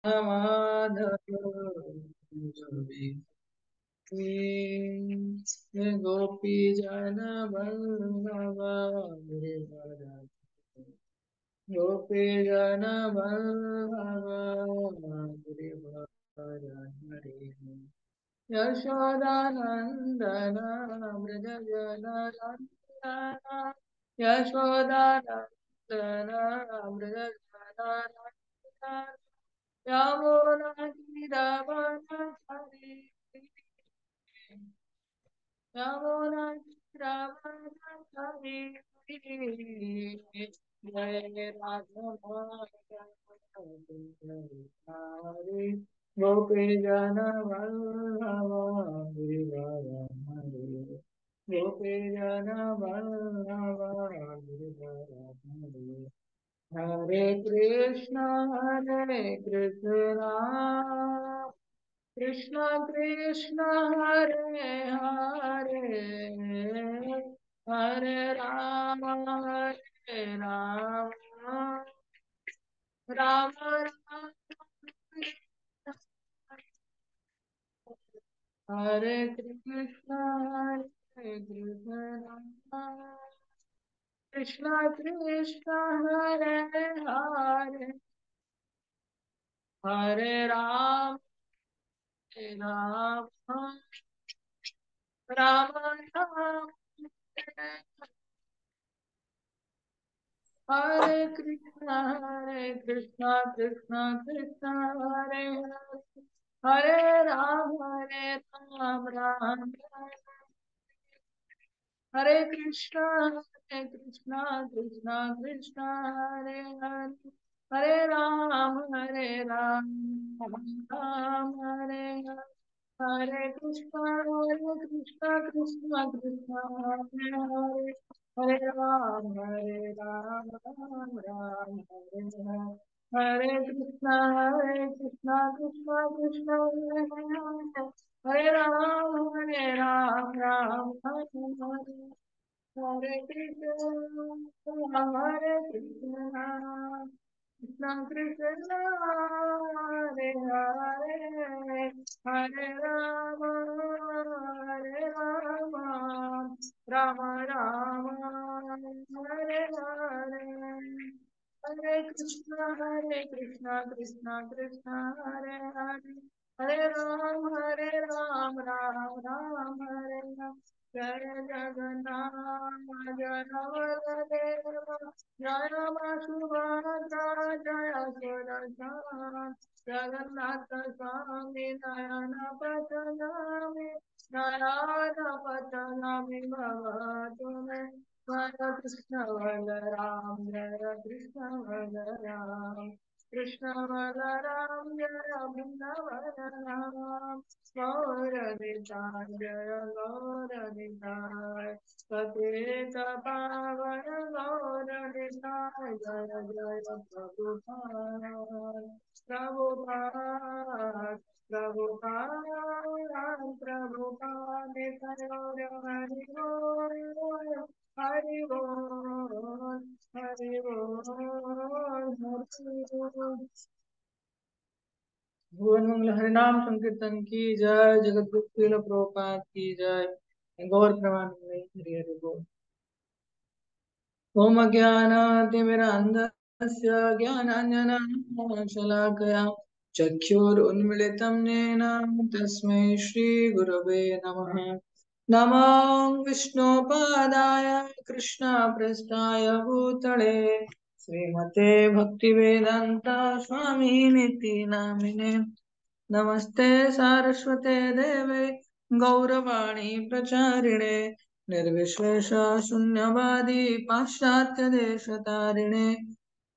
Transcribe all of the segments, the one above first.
माधव गोपी जन वल्लभ गोपी जन वल्लभ हरे यशोदानंदन व्रज जन नंदन यशोदानंदन व्रज जन नंदन यमुनातीरवनचारि यमुनातीरवनचारि जय राधमाधव गोपी जन वल्लभ गिरिवरधारी गोपी जन वल्लभ गिरिवरधारी हरे कृष्णा कृष्ण कृष्ण हरे हरे हरे राम राम राम हरे कृष्ण कृष्ण कृष्ण हरे हरे हरे राम राम राम हरे कृष्ण कृष्ण कृष्ण हरे हरे हरे राम राम हरे कृष्ण कृष्ण कृष्ण हरे हरे हरे राम राम हरे हरे हरे कृष्ण कृष्ण हरे हरे हरे राम राम हरे हरे हरे कृष्ण कृष्ण हरे हरे हरे राम हरे हरे हरे कृष्ण कृष्ण कृष्ण हरे हरे हरे राम राम राम हरे हरे हरे कृष्ण कृष्ण हरे हरे हरे राम राम हरे राम जय जगन्नाथ जय बलदेव जय सुभद्रा जय सुदर्शन जगन्नाथ स्वामी नयन पतनामी नयन पतनामी भवतु मे जय कृष्ण बलराम जय कृष्ण बलराम कृष्ण बलराम जय वृंदावन गौर निताय जय गौर निताय पतित पावन गौर निताय जय जय प्रभुपाद प्रभुपाद प्रभुपाद प्रभुपाद हरि बोल हरि बोल हरि बोल हरि बोल भुवन मंगल हरिनाम संकीर्तन की जय जगत गुरु श्रील प्रभुपाद की जय गौर प्रमाण हरि हरि बोल ओम अज्ञानातिमिरान्धस्य ज्ञानाञ्जनं शलाकया चक्षुरुन्मिलितं येन तस्मै श्रीगुरवे नमः नमो विष्णुपादाय कृष्णपृष्ठाय भूतले श्रीमते भक्तिवेदान्त स्वामिनिति नामिने नमस्ते सारस्वते देवे गौरवाणी प्रचारिणे निर्विशेष शून्यवादी पाश्चात्यदेशतारिणे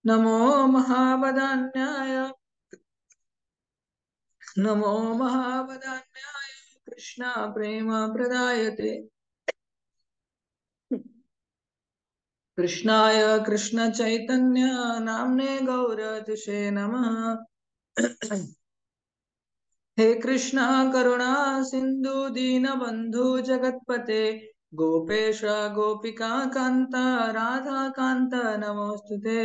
नमो महावदान्याय नमो महावदान्याय कृष्णा प्रेम प्रदायते कृष्णाय कृष्ण चैतन्य नाम्ने गौरतिशे नमः हे कृष्णा करुणा सिंधु दीनबंधु जगत्पते गोपेश गोपिका कांत राधा कांत नमोस्तुते।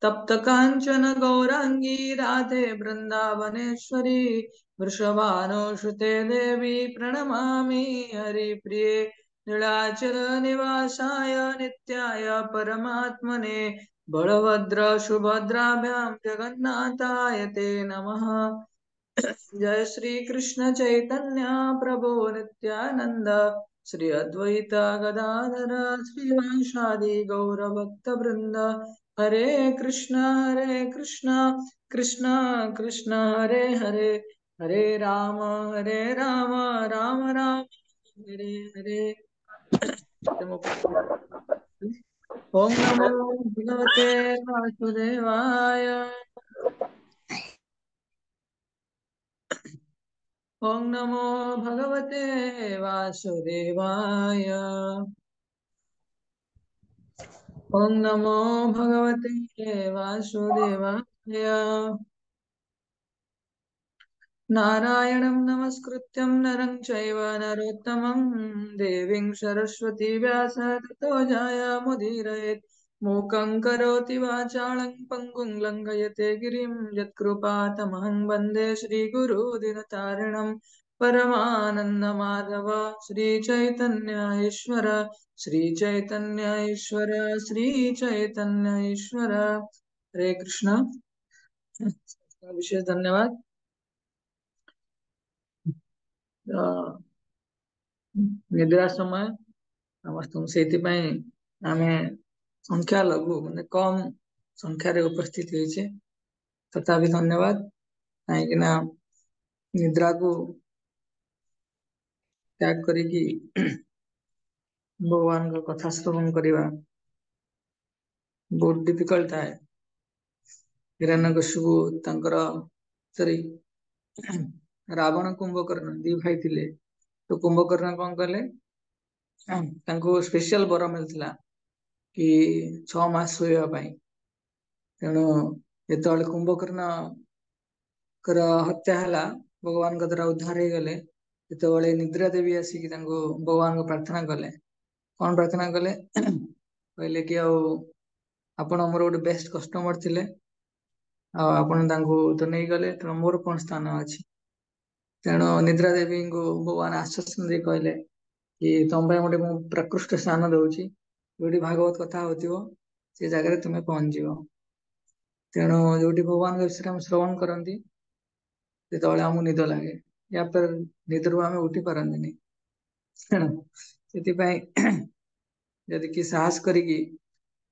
तप्त कांचन गौरांगी राधे वृंदावनेश्वरी। वृषभानुसुते देवी प्रणमामि हरिप्रिये। नीलाचल निवासाय नित्याय परमात्मने। बलभद्र सुभद्राभ्यां जगन्नाथाय ते नमः। जय श्री कृष्ण चैतन्य प्रभु नित्यानंद। श्री अद्वैत गदाधर श्रीवासादि गौर भक्त वृंद। हरे कृष्ण कृष्ण कृष्ण हरे हरे। हरे राम राम राम हरे हरे। ओम नमो भगवते वासुदेवाय। ओम नमो भगवते वासुदेवाय। ओम नमो भगवते वासुदेवाय। नारायणं नमस्कृत्यं नरं चैव नरोत्तमं देवीं सरस्वती व्यास ततो जायामुदीरयेत्। मूकं करोति वाचालं पङ्गुं लङ्घयते गिरिं यत्कृपातमहं वन्दे श्रीगुरुदिनतारिणं। परमानन्दमाधव श्रीचैतन्य ईश्वर। श्रीचैतन्य ईश्वर श्रीचैतन्य ईश्वर। हरे कृष्ण। विशेष धन्यवाद। निद्रा समय ସମସ୍ତଙ୍କୁ ସେଇଥିପାଇଁ ଆମେ ସଂଖ୍ୟା ଲଘୁ ମାନେ କମ ସଂଖ୍ୟାରେ ଉପସ୍ଥିତ ହେଇଛେ। ତଥାପି ଧନ୍ୟବାଦ, କାହିଁକି ନା ନିଦ୍ରାକୁ ତ୍ୟାଗ କରିକି ଭଗବାନଙ୍କ କଥା ଶ୍ରବଣ କରିବା ବହୁତ ଡିଫିକଲ୍ଟ ଥାଏ। ହିରଣ୍ୟକଶ୍ୟପ ତାଙ୍କର ସରି ରାବଣ କୁମ୍ଭକର୍ଣ୍ଣ ଦି ଭାଇ ଥିଲେ। ତ କୁମ୍ଭକର୍ଣ୍ଣ କଣ କଲେ, ତାଙ୍କୁ ସ୍ପେଶାଲ ବର ମିଳିଥିଲା କି 6 ମାସ ଶୋଇବା ପାଇଁ। ତେଣୁ ଯେତେବେଳେ କୁମ୍ଭକର୍ଣ୍ଣଙ୍କର ହତ୍ୟା ହେଲା, ଭଗବାନଙ୍କ ଦ୍ୱାରା ଉଦ୍ଧାର ହେଇଗଲେ। ଯେତେବେଳେ ନିଦ୍ରା ଦେବୀ ଆସିକି ତାଙ୍କୁ ଭଗବାନଙ୍କୁ ପ୍ରାର୍ଥନା କଲେ, କଣ ପ୍ରାର୍ଥନା କଲେ କହିଲେ କି ଆଉ ଆପଣ ମୋର ଗୋଟେ ବେଷ୍ଟ କଷ୍ଟମର ଥିଲେ, ଆଉ ଆପଣ ତାଙ୍କୁ ତ ନେଇଗଲେ, ତେଣୁ ମୋର କଣ ସ୍ଥାନ ଅଛି। ତେଣୁ ନିଦ୍ରା ଦେବୀଙ୍କୁ ଭଗବାନ ଆଶ୍ୱାସନା ଦେଇ କହିଲେ କି ତମ ପାଇଁ ଗୋଟେ ମୁଁ ପ୍ରକୃଷ୍ଟ ସ୍ଥାନ ଦଉଛି, ଯୋଉଠି ଭାଗବତ କଥା ହଉଥିବ ସେ ଜାଗାରେ ତୁମେ ପହଞ୍ଚିଯିବ। ତେଣୁ ଯୋଉଠି ଭଗବାନଙ୍କ ବିଷୟରେ ଆମେ ଶ୍ରବଣ କରନ୍ତି, ଯେତେବେଳେ ଆମକୁ ନିଦ ଲାଗେ, ୟା ପରେ ନିଦରୁ ଆମେ ଉଠି ପାରନ୍ତିନି। ତେଣୁ ସେଥିପାଇଁ ଯଦି କି ସାହସ କରିକି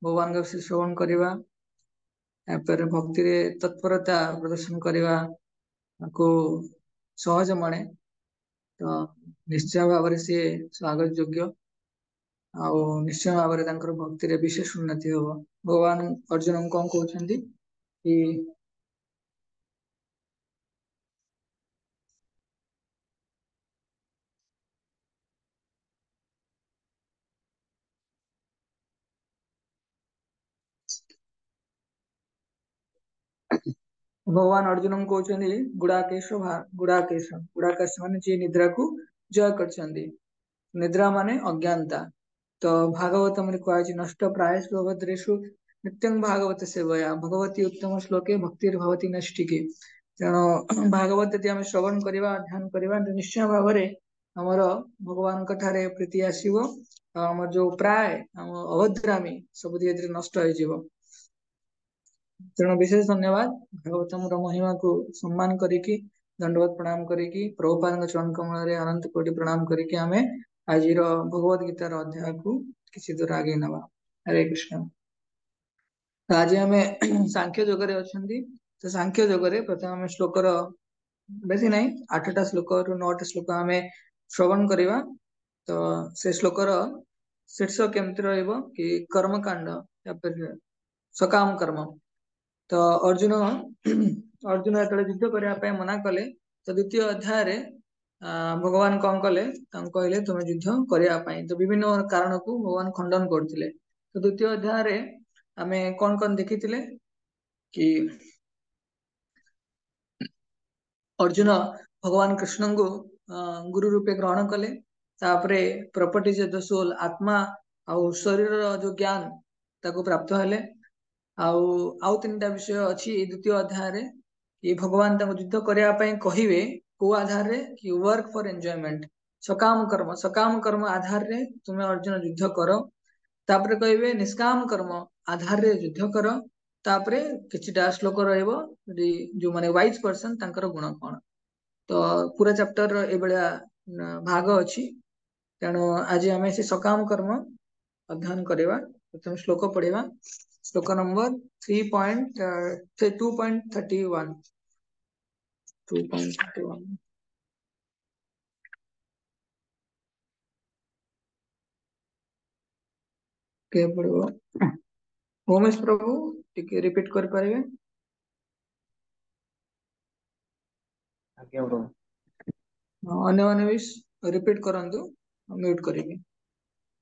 ଭଗବାନଙ୍କ ବିଷୟରେ ଶ୍ରବଣ କରିବା, ତାପରେ ଭକ୍ତିରେ ତତ୍ପରତା ପ୍ରଦର୍ଶନ କରିବା ତାକୁ ସହଜ ମଣେ, ତ ନିଶ୍ଚୟ ଭାବରେ ସିଏ ସ୍ୱାଗତ ଯୋଗ୍ୟ। ଆଉ ନିଶ୍ଚୟ ଭାବରେ ତାଙ୍କର ଭକ୍ତିରେ ବିଶେଷ ଉନ୍ନତି ହବ। ଭଗବାନ ଅର୍ଜୁନଙ୍କୁ କଣ କହୁଛନ୍ତି କି ଭଗବାନ ଅର୍ଜୁନଙ୍କୁ କହୁଛନ୍ତି ଗୁଡାକେଶ ମାନେ ଯିଏ ନିଦ୍ରାକୁ ଜୟ କରିଛନ୍ତି। ନିଦ୍ରା ମାନେ ଅଜ୍ଞାନତା। ତ ଭାଗବତମରେ କୁହାଯାଇଛି ନଷ୍ଟ ପ୍ରାୟେଷୁ ଅଭଦ୍ରେଷୁ ନିତ୍ୟଂ ଭାଗବତ ସେବୟା ଭଗବତୀ ଉତ୍ତମ ଶ୍ଲୋକେ ଭକ୍ତିର୍ ଭବତି ନୈଷ୍ଠିକେ। ତେଣୁ ଭାଗବତ ଯଦି ଆମେ ଶ୍ରବଣ କରିବା, ଧ୍ୟାନ କରିବା, ନିଶ୍ଚୟ ଭାବରେ ଆମର ଭଗବାନଙ୍କ ଠାରେ ପ୍ରୀତି ଆସିବ। ଆଉ ଆମର ଯୋଉ ପ୍ରାୟ ଆମ ଅଭଦ୍ରାମୀ ସବୁ ଧୀରେ ଧୀରେ ନଷ୍ଟ ହେଇଯିବ। ତେଣୁ ବିଶେଷ ଧନ୍ୟବାଦ। ଭାଗବତମର ମହିମାକୁ ସମ୍ମାନ କରିକି, ଦଣ୍ଡବତ ପ୍ରଣାମ କରିକି, ପ୍ରଭୁପାଦଙ୍କ ଚରଣ କମଳରେ ଅନନ୍ତ କୋଟି ପ୍ରଣାମ କରିକି ଆମେ ଆଜିର ଭଗବତ ଗୀତାର ଅଧ୍ୟାୟକୁ କିଛି ଦୂର ଆଗେଇ ନବା। ହରେ କୃଷ୍ଣ। ତ ଆଜି ଆମେ ସାଂଖ୍ୟ ଯୋଗରେ ଅଛନ୍ତି। ତ ସାଂଖ୍ୟ ଯୋଗରେ ପ୍ରଥମେ ଆମେ ଶ୍ଲୋକର ବେଶୀ ନାହିଁ 8ଟା ଶ୍ଲୋକରୁ 9ଟା ଶ୍ଲୋକ ଆମେ ଶ୍ରବଣ କରିବା। ତ ସେ ଶ୍ଲୋକର ଶୀର୍ଷ କେମିତି ରହିବ କି କର୍ମକାଣ୍ଡ, ସକାମ କର୍ମ। ତ ଅର୍ଜୁନ ଯେତେବେଳେ ଯୁଦ୍ଧ କରିବା ପାଇଁ ମନା କଲେ, ତ ଦ୍ୱିତୀୟ ଅଧ୍ୟାୟରେ ଭଗବାନ କଣ କଲେ, ତାଙ୍କୁ କହିଲେ ତୁମେ ଯୁଦ୍ଧ କରିବା ପାଇଁ। ତ ବିଭିନ୍ନ କାରଣକୁ ଭଗବାନ ଖଣ୍ଡନ କରୁଥିଲେ। ତ ଦ୍ୱିତୀୟ ଅଧ୍ୟାୟରେ ଆମେ କଣ କଣ ଦେଖିଥିଲେ କି ଅର୍ଜୁନ ଭଗବାନ କୃଷ୍ଣଙ୍କୁ ଗୁରୁ ରୂପେ ଗ୍ରହଣ କଲେ। तापरे प्रॉपर्टीज ऑफ द सोल आत्मा आउ शरीर जो ज्ञान ताको प्राप्त हेले आउ आउ तीनटा विषय अछि द्वितीय अध्याय रे कि भगवान ताको युद्ध करया पई कहिवे को आधार रे कि वर्क फॉर एन्जॉयमेंट सकाम कर्म आधार रे तुमे अर्जुन युद्ध करो तापरे कहिवे निष्काम कर्म आधार रे युद्ध करो तापरे किछिटा श्लोक रहइबो जो माने वाइज पर्सन तांकर गुण कोन तो पूरा चैप्टर ए बळिया भाग अछि तेणु आज आमे से सकाम कर्म अध्ययन करिवा प्रथम श्लोक पढ़िवा श्लोक नंबर 2.31 के पढ़िबो उमेश प्रभु टिके रिपीट कर परिवे आज्ञा प्रभु अन्य माने भी रिपीट करंतु म्यूट करिवे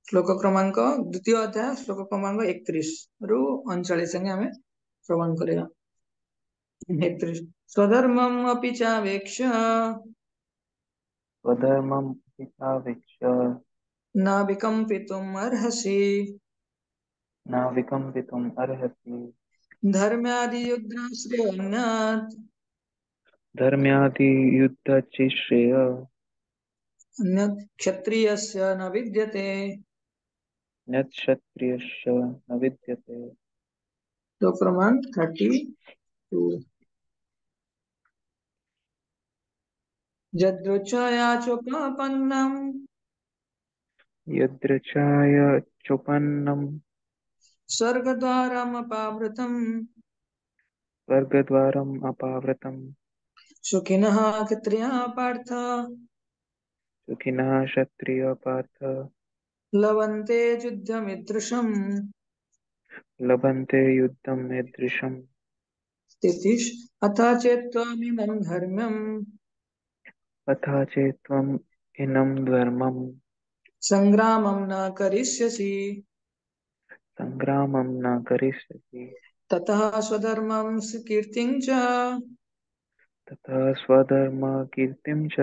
श्लोक क्रमांक द्वितीय अध्याय श्लोक क्रमांक 31 रु 39 संगे हमें श्रवण करेगा 31 स्वधर्मम् अपि चावेक्ष स्वधर्मं पितावेक्ष न विकम्पितुम् अर्हसि न विकम्पितुम् अर्हसि धर्म्यादियुद्धाश्रयोऽन्यात् धर्म्याधियुद्धचिश्रेय अन्यत् क्षत्रियस्य न विद्यते नक्षत्रियस्य न विद्यते तो प्रमाण 32 यदृच्छया चोपपन्नम् यदृच्छाय चोपन्नं स्वर्गद्वारमपावृतम् स्वर्गद्वारम् अपावृतं सुखिनः क्षत्रियः पार्थ सुखिनः क्षत्रिय पार्थ लभन्ते युद्धमिदृशम् लभन्ते युद्धं ईदृशम् स्थितिश् अथ चेत्त्वमिमं धर्म्यम् तथा चेत्त्वम् इनं धर्मं सङ्ग्रामं न करिष्यसि सङ्ग्रामं न करिष्यसि ततः स्वधर्मं कीर्तिं च तथा स्वधर्मकीर्तिं च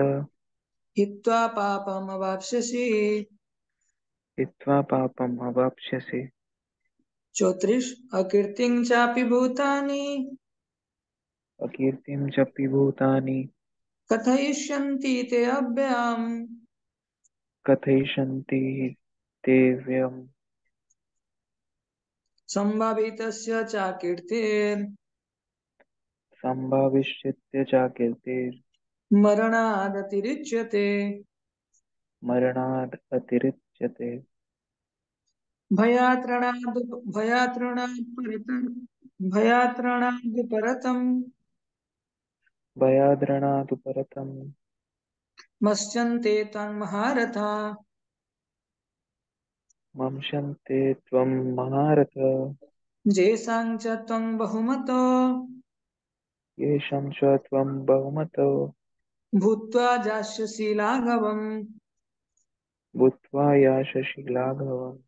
हित्वा पापमवाप्स्यसि हित्वा पापम् अवाप्स्यसि 34 अकीर्तिं चापि भूतानि अकीर्तिं च भूतानि कथयिष्यन्ति ते अव्ययम् कथयिष्यन्ति ते व्यम् सम्भावितस्य च कीर्तिर् सम्भाविष्यत्य च मरणादतिरिच्यते मरणाद् अतिरिच्यते भयात्रणादुपरतम् भयाद्रणादु परतम् मत्स्यन्ते त्वन्महारथा मंशन्ते त्वं महारथ जेषां च त्वं बहुमतो येषां च त्वं बहुमतो भूत्वा जास्यसि लाघवम् भूत्वा यास्यसि लाघवम्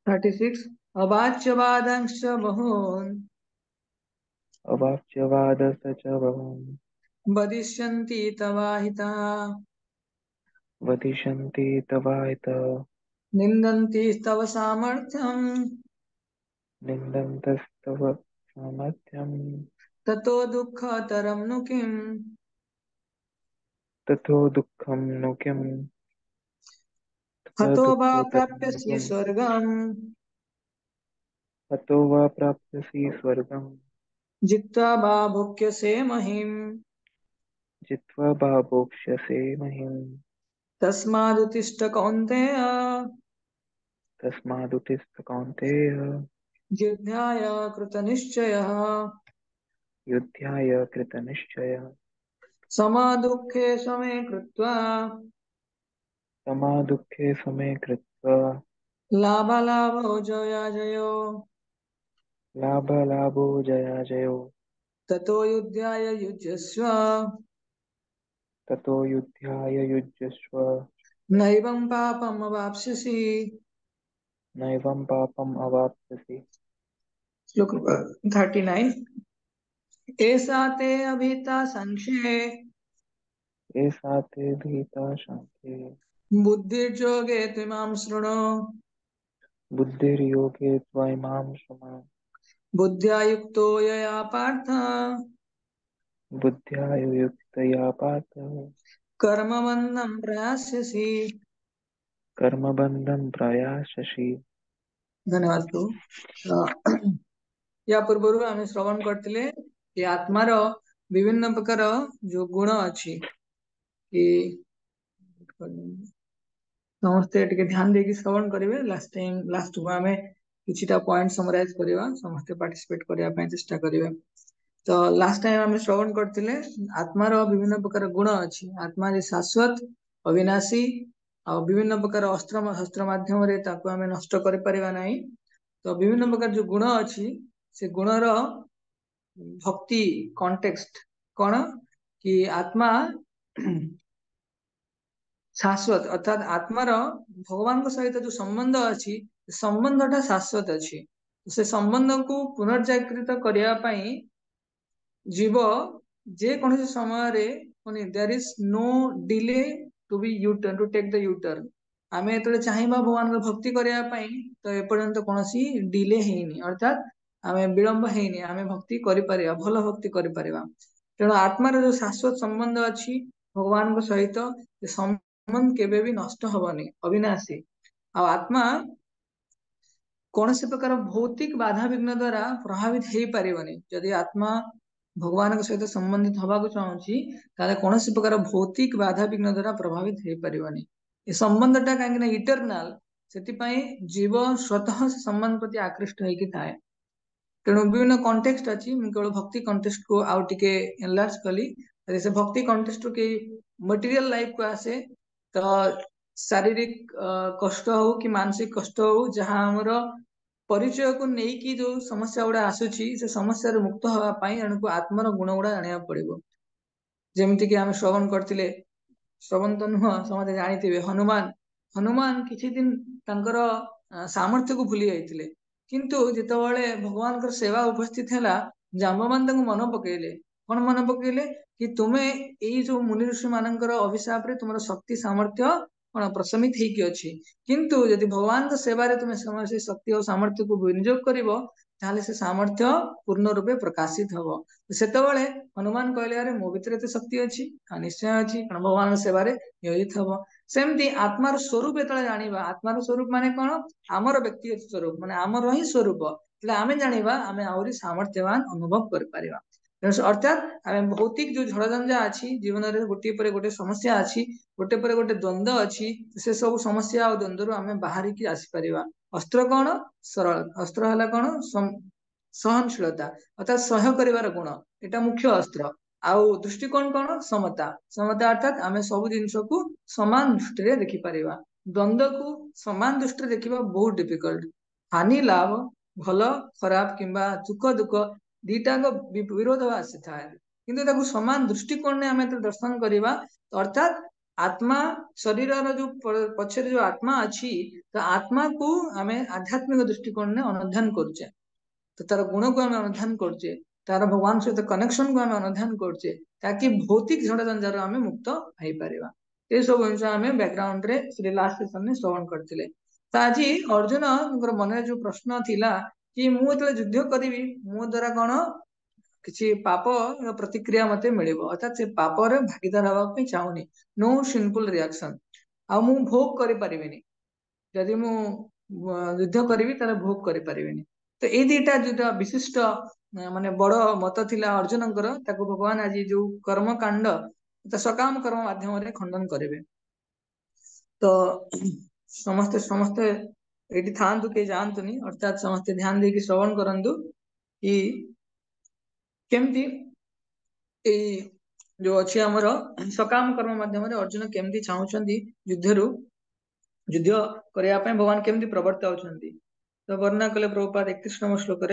36 अवाच्यवादांश्च बहून् अवाच्यवादस च बहुन् वदिष्यन्ति तवाहिताः वदिष्यन्ति तवाहितः निन्दन्ति तव सामर्थ्यम् निन्दन्तस्तव सामर्थ्यम् ततो दुःखतरं नु किम् ततो दुःखं नु किम् ततः हतो वा दुःखोत्तरं नु प्राप्स्यसि किम् स्वर्गम् हतो वा प्राप्स्यसि स्वर्गम् जित्वा वा भुक्यसे महीम् जित्वा वा भोक्ष्यसे महीम् तस्मादुत्तिष्ठ कौन्तेय तस्मादुत्तिष्ठ कौन्तेय युद्धाय कृतनिश्चयः युद्धाय कृतनिश्चयः समदुःखे समे कृत्वा समादुःखे समे कृत्वा लाभालाभौ जयाजयो लाभलाभो जयाजयो ततो युद्धाय युज्यस्व ततो युद्धाय युज्यस्व नैवं पापमवाप्स्यसि नैवं पापम् अवाप्स्यसि श्लोक 39 एषा ते अभिता संशये एषा ते भीता शङ्के बुद्धिर्योगे त्विमां शृणु बुद्धिर्योगे त्वमां शृणु बुद्ध्या युक्तो यया पार्थ बुद्ध्या युक्तया पार्थ कर्मबन्धं प्रयास्यसि। कर्मबन्धं प्रयास्यसि। धन्यवाद प्रभु। या पूर्व आम श्रवण करते कि आत्मार विभिन्न प्रकार जो गुण अच्छी कि समस्ते टिके ध्यान देकी श्रवण करेंगे। लास्ट को आम किछिटा पॉइंट समराइज करवा समस्ते पार्टिसिपेट करने चेष्टा करेंगे। तो लास्ट टाइम आम श्रवण करते आत्मार विभिन्न प्रकार गुण अच्छी आत्मा जे शाश्वत अविनाशी और विभिन्न प्रकार अस्त्र शस्त्र माध्यम आम नष्ट कर। तो विभिन्न प्रकार जो गुण अच्छी से गुणर भक्ति कॉन्टेक्स्ट कौन कि आत्मा शाश्वत अर्थात आत्मार भगवान सहित जो संबंध अच्छी संबंधटा शाश्वत अच्छी से संबंध को पुनर्जागृत करने जीव जे कौन समय there is no delay to be U turn to take the U turn आम जो चाहिए भगवान भक्ति करने तो एपर्यंत कौन डिले हैनी अर्थात आम विलंब हैनी आम भक्ति कर भल भक्ति कर तेणु आत्मार जो शाश्वत संबंध अच्छी भगवान सहित संबंध केबे भी नष्ट हबनी अविनाशी आत्मा कौन से प्रकार भौतिक बाधा विघ्न द्वारा प्रभावित हो पारिबनी जदि आत्मा भगवान सहित संबंधित हवा चाहूँगी कौन से प्रकार भौतिक बाधा विघ्न द्वारा प्रभावित हो पारिबनी ये संबंधटा कहीं इटरनाल से जीव स्वतः से संबंध प्रति आकृष्ट होगी थाए तेणु विभिन्न कॉन्टेक्स्ट अच्छी केवल भक्ति कॉन्टेक्स्ट को आउ टिके एनलार्ज कली से भक्ति कॉन्टेक्स्ट के मटेरियल लाइफ को आसे तो शारीरिक कष्ट हो कि मानसिक कष्ट हो जहाँ आमर परिचय को लेकिन जो समस्या गुड़ा आसूची से समस्या मुक्त हाँपाई एणुक आत्मार गुण गुड़ा जाना पड़ो जमीक आम श्रवण करते श्रवण तो नुह समझे जानी हनुमान हनुमान किसी दिन तांकर सामर्थ्य को भूली जाते किंतु जितेबाला भगवान सेवा उपस्थित है जाम्बवान मन पकड़े कौन मन पकड़े कि तुम्हें यही जो मुनि ऋषि मानकर अभिशाप रे तुम शक्ति सामर्थ्य कौन प्रशमित होगी अच्छी किंतु यदि भगवान सेवारे तुम्हें से शक्ति और सामर्थ्य को विनियोग कर से सामर्थ्य पूर्ण रूपे प्रकाशित हम से हनुमान कहले अरे मो भीतर एत शक्ति अच्छी निश्चय अच्छी कारण भगवान सेवारे नियोजित हम सेमती आत्मार स्वरूप जो जाना आत्मार स्वरूप माने कौन आमर व्यक्तिगत स्वरूप माने आमर ही स्वरूप आम जाना आम आहरी सामर्थ्यवान अनुभव कर अर्थात आम भौतिक जो झड़झंझा अच्छी जीवन में गोटे पर गोटे समस्या अच्छी गोटे पर गोटे द्वंद्व अच्छी से सब समस्या और द्वंद्व आम बाहर की आसीपर अस्त्र कौन सरल अस्त्र है कौन सहनशीलता अर्थात सह्य कर गुण यहाँ मुख्य अस्त्र आउ दृष्टिकोण कौन समता समता अर्थात आम सब जिनस को समान दृष्टि देखिपर द्वंद्व को समान दृष्टि देखा बहुत डिफिकल्ट हानि लाभ भल खराब किंबा सुख दुख दीटा विरोध आसी था किंतु समान दृष्टिकोण ने आम दर्शन करवा अर्थात आत्मा शरीर जो पछरे जो आत्मा अच्छी तो आत्मा को आम आध्यात्मिक दृष्टिकोण ने अनुध्यान करुचे तो तार गुण को आम अनुध्यान करुचे तार भगवान सहित कनेक्शन को आम अनुध्यान करुचे ताकि भौतिक झड़झंझार आम मुक्त हो पार ये सब जिन आम बैकग्राउंड रे श्री लास्ट सेशन में श्रवण करते तो आज अर्जुन मन जो प्रश्न थिला कि मुझे युद्ध करी मो द्वारा कौन किसी पाप प्रतिक्रिया मत मिल अर्थात से पाप भागीदार हाँपाई चाहूनी नो सिंपल रिएक्शन आ मु भोग करें जदि मु युद्ध करी भोग करें तो ये दीटा जो विशिष्ट माने बड़ मत थिला अर्जुनकर भगवान आज जो कर्म कांड सकाम कर्म माध्यम खंडन करेंगे तो समस्ते समस्ते ये था कहीं जातुनि अर्थात समस्ते ध्यान देकी श्रवण करूँ कि केमती जो अच्छी आमर सकाम कर्म माध्यम अर्जुन केमती चाहूँगी युद्ध करने भगवान केमती प्रवर्त होती तो वर्णना कले प्रभुपाद 31 नंबर श्लोक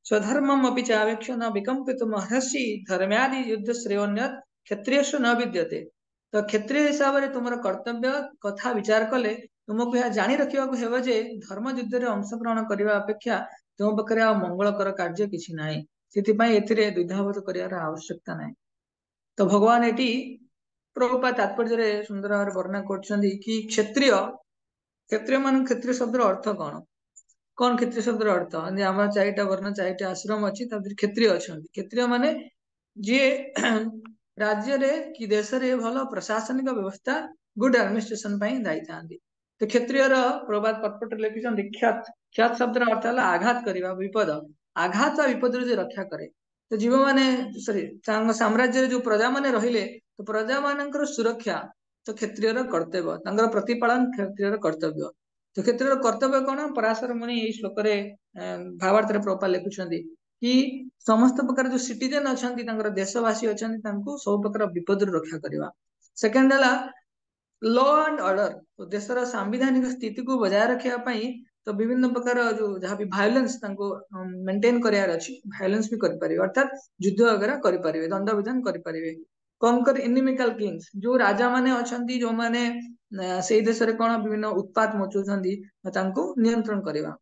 स्वधर्मम अपि चावेक्ष न विकम्पित महर्षि धर्म्यादि युद्ध श्रेयोन्य क्षत्रिय न विद्यते तो क्षत्रिय हिसाब से तुम कर्तव्य कथा विचार कले तुमको यह जानी रखा हे धर्म युद्ध में अंशग्रहण करने अपेक्षा तुम पाखे आ मंगलकर कार्य किसी ना से द्विधाबोध कर आवश्यकता ना तो भगवान ये प्रभुपाद तात्पर्य सुंदर भाव वर्णना करछंदी कि क्षत्रिय क्षत्रिय मान क्षत्रिय शब्द अर्थ कौन क्षत्रिय शब्द अर्थ आम 4टा वर्ण 4टा आश्रम अच्छी क्षत्रिय अच्छा क्षत्रिय माने जी राज्य रे कि देश रे भल प्रशासनिक व्यवस्था गुड एडमिनिस्ट्रेशन दायी था तो क्षत्रिय प्रभात पटपट लिखिं ख्यात ख्यात शब्द अर्थ है आघात करवा विपद आघात विपद रक्षा करे तो जीव माने सॉरी साम्राज्य जो प्रजा माने रहिले तो प्रजा मानकर सुरक्षा तो क्षत्रिय कर्तव्य प्रतिपालन क्षत्रिय कर्तव्य तो क्षेत्र कर्तव्य कौन पराशर मुनि यही श्लोक भावार्थ प्रभुपाद लिखुंट कि समस्त प्रकार जो सिटीजेन अच्छा देशवासी अच्छा सब प्रकार विपद रक्षा करवा सेकेंड है लॉ एंड ऑर्डर तो देशर सांविधानिक स्थिति को बजाय रखापी तो विभिन्न प्रकार जो जहाँ भी भायोलेंस मेंटेन करार अच्छी भायोलेंस भी करें अर्थात युद्ध वगैरह करें दंड विधान करें कंकर इनिमिकल किंग्स जो राजा माने अच्छा जो माने से देश में कौन विभिन्न उत्पात मचुंट नियंत्रण करवा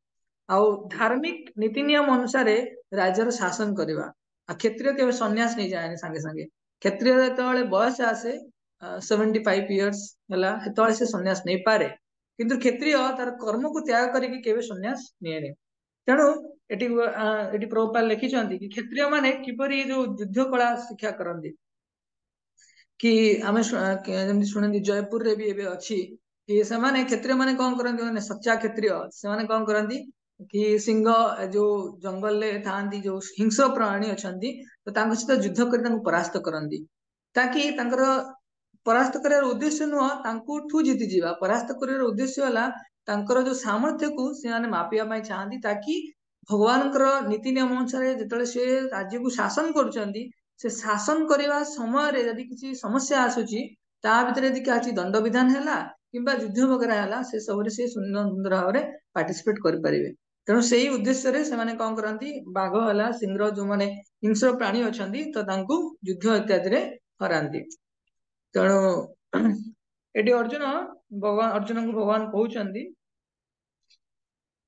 आउ धार्मिक नीति नियम अनुसार राज्यर शासन करवा क्षेत्रीय के सन्यास नहीं जाए सांगे सांगे क्षेत्रीय जो बयस आसे 75 इयर्स है से सन्यास नहीं पारे किंतु क्षेत्रीय तार कर्म को त्याग करके केवे सन्यास निये तेणु एटी प्रभुपाद लिखिं कि क्षेत्रीय माने किपरि जो युद्ध कला शिक्षा करती कि आम शुणती जयपुर रे भी अच्छी कि से क्षेत्रीय माने कौन करती मैंने सच्चा क्षेत्रीय से कौन करती कि सिंह जो जंगल में था जो हिंस्र प्राणी अच्छा तो सहित युद्ध कर परास्त करती ताकि परास्त कर उद्देश्य नुह जीति जावा परास्त कर उद्देश्य है जो सामर्थ्य को से मापिया चाहती ताकि भगवान नीति नियम अनुसार जो सी राज्य को शासन कर शासन करने समय यदि किसी समस्या आसूची ता भीतर यदि क्या दंड विधान है कि युद्ध वगैरह है से सब से सुंदर भाव में पार्टिसिपेट करें तेणु से ही उद्देश्य से कौन करती बाघ है सिंह जो मैंने हिंस्र प्राणी अच्छा तो युद्ध इत्यादि हराती तेणु ये अर्जुन भगवान अर्जुन को भगवान कहते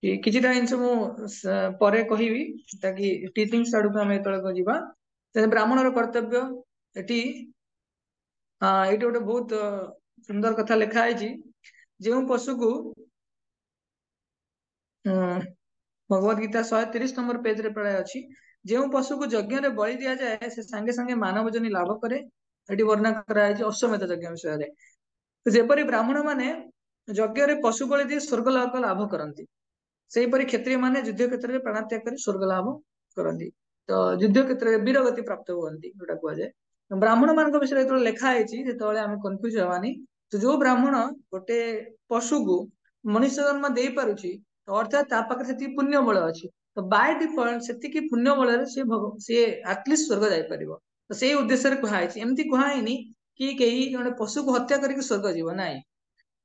कि किछिटा जिनस मुझे कहबी ताकि टीचिंग आड़ को आम जा ब्राह्मणर कर्तव्य एटी हाँ ये गोटे बहुत सुंदर कथा लिखाई जो पशु को भगवद गीता 130 नंबर पेज रे प्राय अच्छी जो पशु को यज्ञ रे बलि दिया जाए से सांगे सांगे मानव जनी लाभ करे ये वर्णना कराई अश्वमेध यज्ञ विषय में तो जेपरी ब्राह्मण माने यज्ञ रे पशु बलि दी स्वर्ग लोक लाभ करती से क्षत्रिय माने युद्ध क्षेत्र में प्राणत्याग कर स्वर्ग लाभ करती तो युद्ध क्षेत्र में वीरगति प्राप्त हुई जोटा कहुए ब्राह्मण मान विषय जो लिखाई जो आम कन्फ्यूज हवानी तो जो ब्राह्मण गोटे पशु को मनुष्य जन्म दे पारुची अर्थात पाखे से पुण्य बल अच्छी तो बाय डिफल्ट से पुण्य बल सी आटलिस्ट स्वर्ग जापर तो से उद्देश्य कहुई एमती कहुनी कि कहीं जड़े पशु को हत्या करके स्वर्ग जीव ना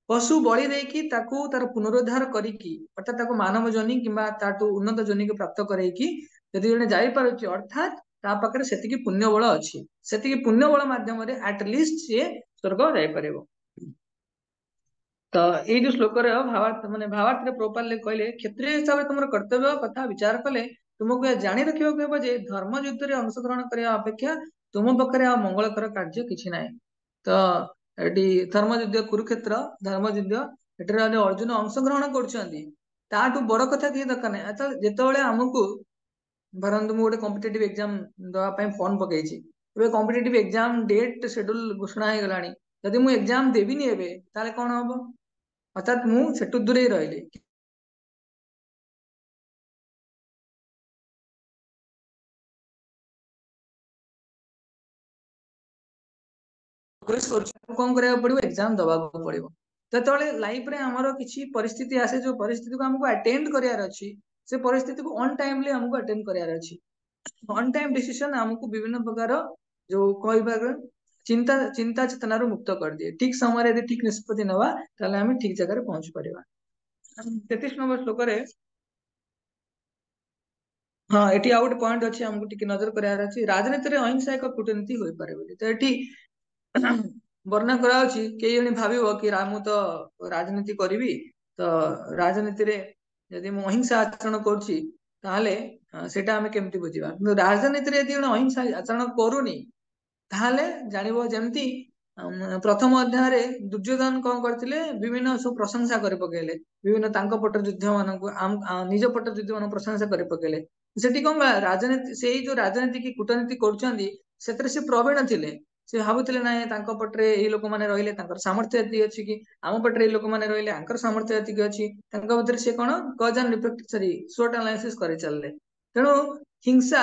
पशु बलि देकी तार पुनरुद्धार करिकी अर्थात ताको मानव जोनि किंबा ताटू उन्नत जोनि को प्राप्त करैकी यदि जने जाई पारुची अर्थात ता पाखरे सेतिकी पुण्य बल अछि सेतिकी पुण्य बल माध्यम रे एटलिस्ट से स्वर्ग जाई परिबो तो ये जो श्लोक भावार्थ माने भावार्थ प्रोपाल कहले क्षत्रिय हिसाब से तुम कर्तव्य कथा विचार कले तुमको यह जानी रखा हे धर्म युद्ध में अंशग्रहण करने अपेक्षा तुम पाखे आ मंगलकर कार्य किसी ना तो ये धर्म युद्ध कुरुक्षेत्र धर्म युद्ध ये अर्जुन अंशग्रहण कर बड़ कथा किसी दरकार ना जिते आमको धरत मुझे गोटे कॉम्पिटिटिव एग्जाम दवाई फॉर्म पकई कॉम्पिटिटिव एग्जाम डेट शेड्यूल घोषणा हो गलानी जदि मुझे एग्जाम देविनी एबे ताले कौन हम अर्थात मुझे दूरे रही कौन करा पड़ो एग्जाम दवा पड़ो जो लाइफ रे आमर किसी परिस्थिति आसे जो परिस्थिति को हमको अटेंड करार अच्छी से परिस्थिति को ऑन टाइमली हमको अटेंड करार अच्छी ऑन टाइम डिसीजन हमको विभिन्न प्रकार जो कह चिंता चिंता चेतना मुक्त कर दिए ठीक समय यदि ठीक निष्पत्ति नवा ताले हमें ठीक जगह पहुंच पारिबा 33 नंबर श्लोक रे हाँ एटी आउट पॉइंट अच्छी हमको टिके नजर करार अच्छी राजनीति रे अहिंसा एक कूटनीति होई पारे बोली तो एटी वर्णना कराउछि केही जणी भाबिबो कि मु तो राजनीति करिवि तो राजनीति रे यदि मु अहिंसा आचरण करछि ताहले सेटा हमें केमति बुझिबा राजनीति रे यदि जणे अहिंसा आचरण करूनी ताहले जानिबो जेमति प्रथम अध्याय दुर्योधन कौन करते विभिन्न सब प्रशंसा कर पकेले विभिन्न तांको पट युद्ध मानक निज पट युद्ध मान प्रशंसा कर पकेले सेठी कौन राजनीति से जो राजनीति की कूटनीति कर प्रवीण थिले से भावुले ना तांको पटरे ये लोक मैंने रहिले सामर्थ्य ये अच्छी कि आम पटरे लोक मैंने रहिले आंकर सामर्थ्य ये अच्छी भीतर से कौन कज एंड इफेक्ट सॉरी स्वोट एनालिसिस कर चलले तेणु हिंसा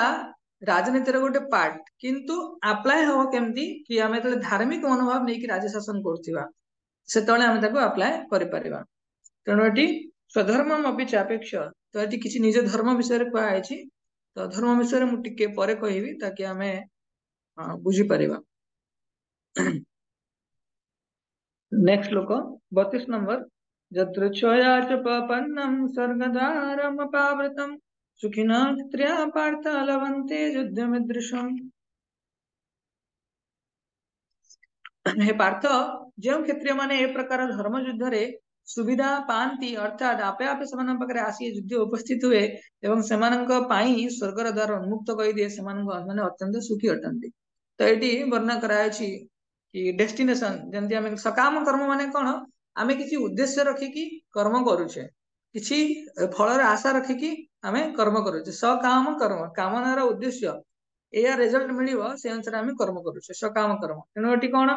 राजनीतिर गोटे पार्ट किंतु अप्लाई हम केमती कि आम जो धार्मिक मनोभाव नहीं कि राज्य शासन करथिबा सेतळे आम ताको अप्लाई करि परिबा तेणु एटी स्वधर्मम अपि चापेक्ष तो एटी किछि निज धर्म विषय रे कहै अछि तो धर्म विषय रे मु टिके परे कहिबी ताकि आमे बुझी परिबा नेक्स्ट श्लोक 32 नंबर यत्र छया च पपन्नं स्वर्गद्वारम पावृतम् सुखिना त्र्या पार्थ लवन्ते युद्धमिदृशम् हे पार्थ जो क्षत्रिय माने ए प्रकार धर्म युद्ध रे सुविधा पांति अर्थात आपे आपे सेमान पाखरे आसी युद्ध उपस्थित हुए एवं सेमानक पाई स्वर्गर द्वार उन्मुक्त कहि दिए सेमानक माने अत्यंत सुखी अटंती तो एटी वर्णना करायछि कि डेस्टिनेशन जेंति हम सकाम कर्म माने कोन आमे किछि उद्देश्य रखिकी कर्म करूछे किछि फलर आशा रखिकी आमे कर्म करूछे सकाम कर्म कामनार उद्देश्य या रिजल्ट मिलिबो से अनुसार आमे कर्म करूछे सकाम कर्म तेणु एटी कोन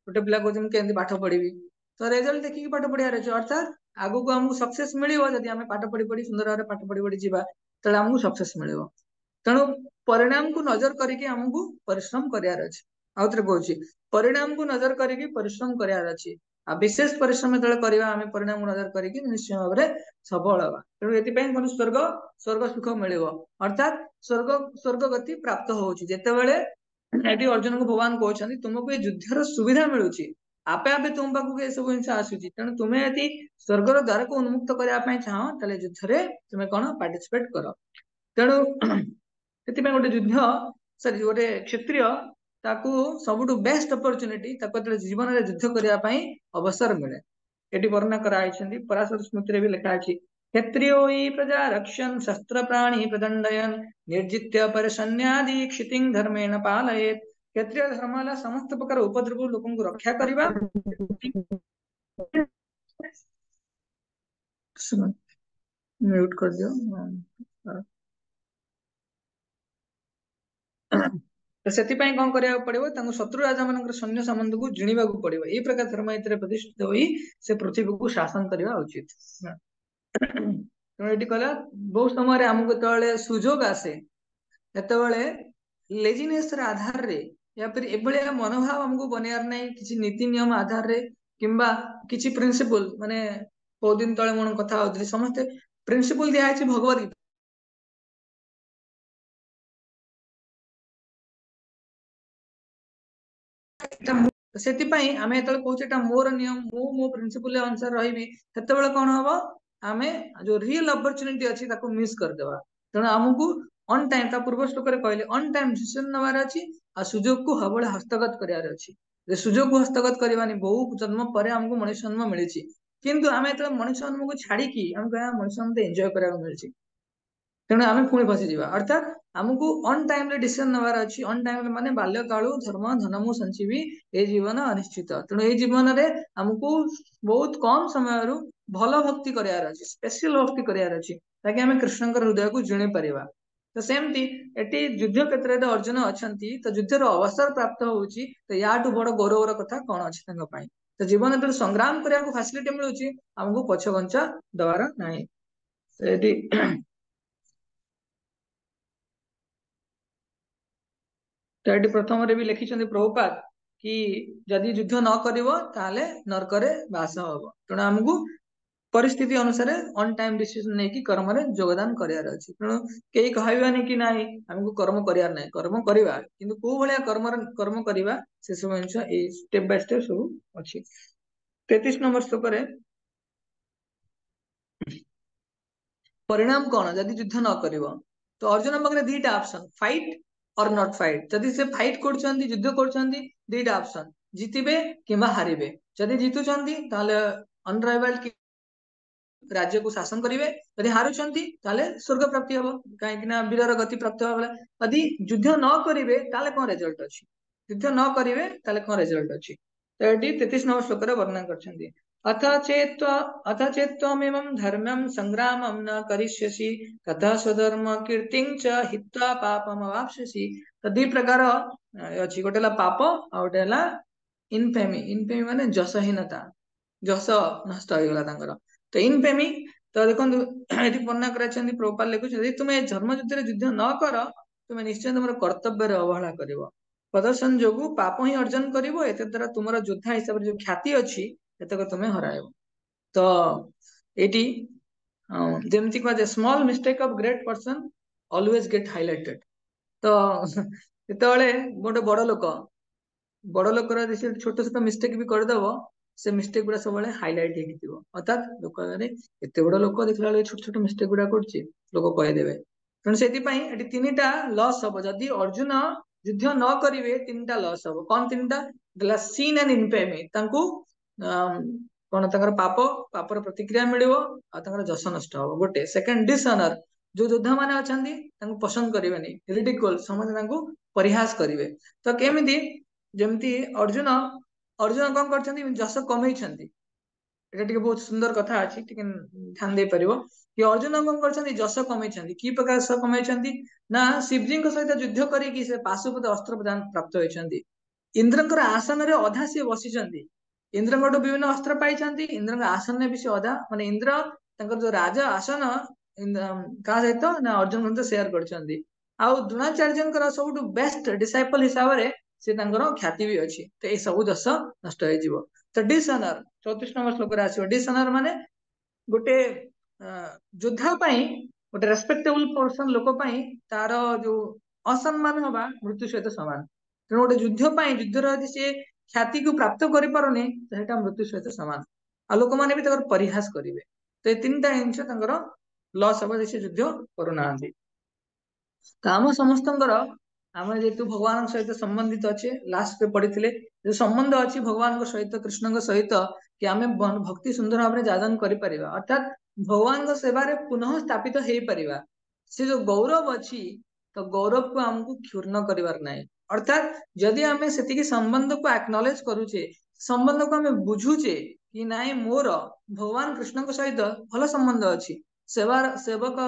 गोटे पिला कहते केमती पाठ पढ़ी तो रिजल्ट देखिए पाठ पढ़ियार अच्छे अर्थात आगु को हमको सक्सेस मिलिबो जदि आमे पाठ पढ़ी पढ़ी सुंदर भाव पाठ पढ़ी पढ़ी जीवा तले हमको सक्सेस मिलिबो तेणु परिणाम को नजर करके हमको परिश्रम करियार अछि आउतरे कहूची परिणाम को नजर करके परिश्रम करियार अछि आ विशेष परिश्रम जतले करिवा आमे परिणाम को नजर करके निश्चय भाव रे सफल हवा तेणु एति पय कोन स्वर्ग स्वर्ग सुख मिलिबो अर्थात स्वर्ग स्वर्ग गति प्राप्त होउची जेतेबेले एटी अर्जुन को भगवान कहउछन्ती तुमको ए युद्धर सुविधा मिलुची आपे आपे तुम पाखु के सब हिंसा आसुची तेणु तुमे यदि स्वर्गर द्वार को उन्मुक्त करिया पय चाहो तले युद्ध रे तुमे कोन पार्टिसिपेट करो तेणु सेति पय गोटे युद्ध सॉरी गोटे क्षत्रिय ताकू सबुठु बेस्ट अपॉर्चुनिटी ताको जीवन रे युद्ध करिया पय अवसर मिले एटी वर्णना करा आइछन्ती पराशर स्मृति रे भी लिखा अछि क्षत्रियो हि प्रजा रक्षन् शस्त्र प्राणी प्रदंडयन् निर्जित्य परसन्यादि क्षितिं धर्मेण पालयेत् क्षत्रिय धर्म वाला समस्त प्रकार उपद्रव लोकन को रक्षा करिबा म्यूट कर दियो तो सेति पय कोन करिया पड़िबो तांको शत्रु राजा मानकर सैन्य संबंध को जिणिबा को पड़िबो ए प्रकार धर्म इतरे प्रतिष्ठित होई से पृथ्वी को शासन करिबा उचित तो एटी कहला बहुत समय रे हमको तळे सुजोग आसे एतबेले लेजिनेस रे आधार रे या फिर एबळे मनोभाव हमको बनियार नै किछि नीति नियम आधार रे किंबा किछि प्रिंसिपल माने बहुत दिन तळे मन कथा होतली समस्त प्रिंसिपल दिया है भगवत गीता सेति पय आमे एतले कहूचे एटा मोर नियम मो प्रिंसिपल अनुसार रहिबी सेतेबेले कोन हबो आमे जो रियल अपॉर्चुनिटी अछि ताको मिस कर देबा तेणु हमको ऑन टाइम ता पूर्व श्लोक रे कहले ऑन टाइम डिसीजन नवार अछि आ सुजोग को हबळे हस्तगत करियार अछि जे सुजोग को हस्तगत करबानी बहु जन्म परे हमको मनुष्य जन्म मिलिछि किंतु आमे एतले मनुष्य जन्म को छाडी की हम कहा मनुष्य जन्म एन्जॉय करिया मिलिछि तेणु आमे पुणी फसी जीवा अर्थात हमको ऑन टाइम रे डिसीजन नवार अछि ऑन टाइम रे माने बाल्य कालु धर्म धनमु संजीवी ए जीवन अनिश्चित तेणु ए जीवन रे हमको बहुत कम समय रु भल भक्ति करियार अछि स्पेशल भक्ति करियार अछि ताकि आमे कृष्णकर हृदय को जिणे परिबा तो सेमती एटी युद्ध क्षेत्र रे अर्जुन अछंती तो युद्धर अवसर प्राप्त होउची तो याटु बड़ गौरवर कथा कोन अछि तंग पई तो जीवन रे संग्राम करिया को फैसिलिटी मिलुची हमको पछवंचा दवारा नाही एटी तो ये प्रथम रे भी लिखिछन्ति प्रभुपाद कि जदि युद्ध न करिवो ताले नरकरे वास हबो तेणु हमको परिस्थिति अनुसार ऑन टाइम डिसीजन नहीं कि कर्म रे योगदान करियार अछि तेणु केही कहबानी कि नाही हमको कर्म करियार नाही कर्म करिवा किंतु को भलिया कर्म करिवा से सब अंश ए स्टेप बाय स्टेप सब अछि 33 नंबर श्लोक रे परिणाम कोन जदि युद्ध न करिवो तो अर्जुन पकरे दीटा ऑप्शन फाइट और नॉट फाइट जदि से फाइट करछन्ती युद्ध करछन्ती दीटा ऑप्शन जीतिबे किबा हारिबे जदि जीतुछन्ती ताले अनराइवल्ड की राज्य को शासन करिवे यदि हारुछन्ती ताले स्वर्ग प्राप्ति हबो काहे कि ना वीरर गति प्राप्त हबो यदि युद्ध न करिवे ताले कोन रिजल्ट अछि युद्ध न करिवे ताले कोन रिजल्ट अछि तो ये 33 नंबर श्लोक वर्णन करछन्ति। अथ चेत्त्वमेवं धर्म्यं संग्रामं न करिष्यसि तथा स्वधर्म कीर्तिं च हित्वा पापमवाप्स्यसि। तो दी प्रकार अछि, गोटेला पाप आ गोटेला इनफेमी। इनफेमी माने जसहीनता, जस नष्ट होइगला तांकर। तो इनफेमी तो देखंतु एठी वर्णन करछन्ति प्रभुपाद लिखुछ, यदि तुमे धर्म युद्ध रे युद्ध न कर तुमे निश्चय तुमर कर्तव्य रे अवहेला करिवो, प्रदर्शन जोगु पाप ही अर्जन करिवो, एते द्वारा तुमर योद्धा हिसाब रे जो ख्याति अछि एतक तुमे हराइबो। तो एटी जेमति को जे small mistake of great person always get highlighted. तो जेतेबेले गोटे बड़ लोकर छोट छोट मिस्टेक भी करदेव, से मिस्टेक गुड़ा सब हाइलाइट हो, अर्थात लोक एत बड़ लोक देखला छोट छोट मिस्टेक गुड़ा कर लोक कहीदेवे। तेणु से तीन टा लॉस हम जदि अर्जुन युद्ध न करेंगे, तीन टा लॉस हम कौन तीन टा सीन एंड इनफेमी, कौन पाप पापर प्रतिक्रिया मिलो आ जस नष्ट हम। गोटे सेकंड डिसऑनर, जो योद्धा माने अछंती पसंद करेंगे, रिडिकल समस्त परिहास करेंगे। तो केमिति जमती अर्जुन अर्जुन कौन करछंती जस कमई छंती, एटा टिके बहुत सुंदर कथा अछि, टिके ध्यान दे परिबो कि अर्जुन कौन करछंती जस कमई छंती। की प्रकार जस कमई छंती ना शिवजी को सहित युद्ध करी कि से पाशुपत अस्त्र प्रदान प्राप्त होइछंती। इंद्रकर आसन रे अधा से बसिछंती, इंद्रଙ୍କଠୁ विभिन्न अस्त्र पाइछंती, इंद्रଙ୍କ आसन में भी से अधा माने इंद्र तंकर जो राजा आसन का सहित ना अर्जुन सहित शेयर करछंती। आ द्रोणाचार्यଙ୍କର सबुठु बेस्ट डिसाइपल हिसाब रे से तंकर ख्याति भी अछि। तो ए सब जस नष्ट हो जिवो। तो डिसऑनर 34 नंबर श्लोक रे आसीबो। डिसऑनर माने गोटे योद्धा पई, गोटे रेस्पेक्टेबल पर्सन लोक पई तार जो असम्मान होबा मृत्यु सहित समान। तेणु गोटे युद्ध पई युद्धर यदि से ख्याति को प्राप्त करि पारुनी तो सेटा मृत्यु सहित समान। आ लोक माने भी तकर परिहास करिवे। तो ए तीनटा जिंस तंकर लॉस होबा जे से युद्ध करूनांती। तो आम समस्तंकर आम जेतु भगवान सहित संबंधित अच्छे, लास्ट पढ़ी जो संबंध अच्छी भगवान सहित कृष्ण सहित कि आम भक्ति सुंदर भाव में जाजन कर, अर्थात भगवान सेवा पुनः स्थापित हो पारिबा। से जो गौरव अच्छी तो गौरव को आमको क्षुर्ण करिवार नहीं। अर्थात जदि आम से संबंध को एक्नॉलेज करूचे, संबंध को आम बुझुचे कि नाई मोर भगवान कृष्ण सहित भल संबंध अच्छी, सेवक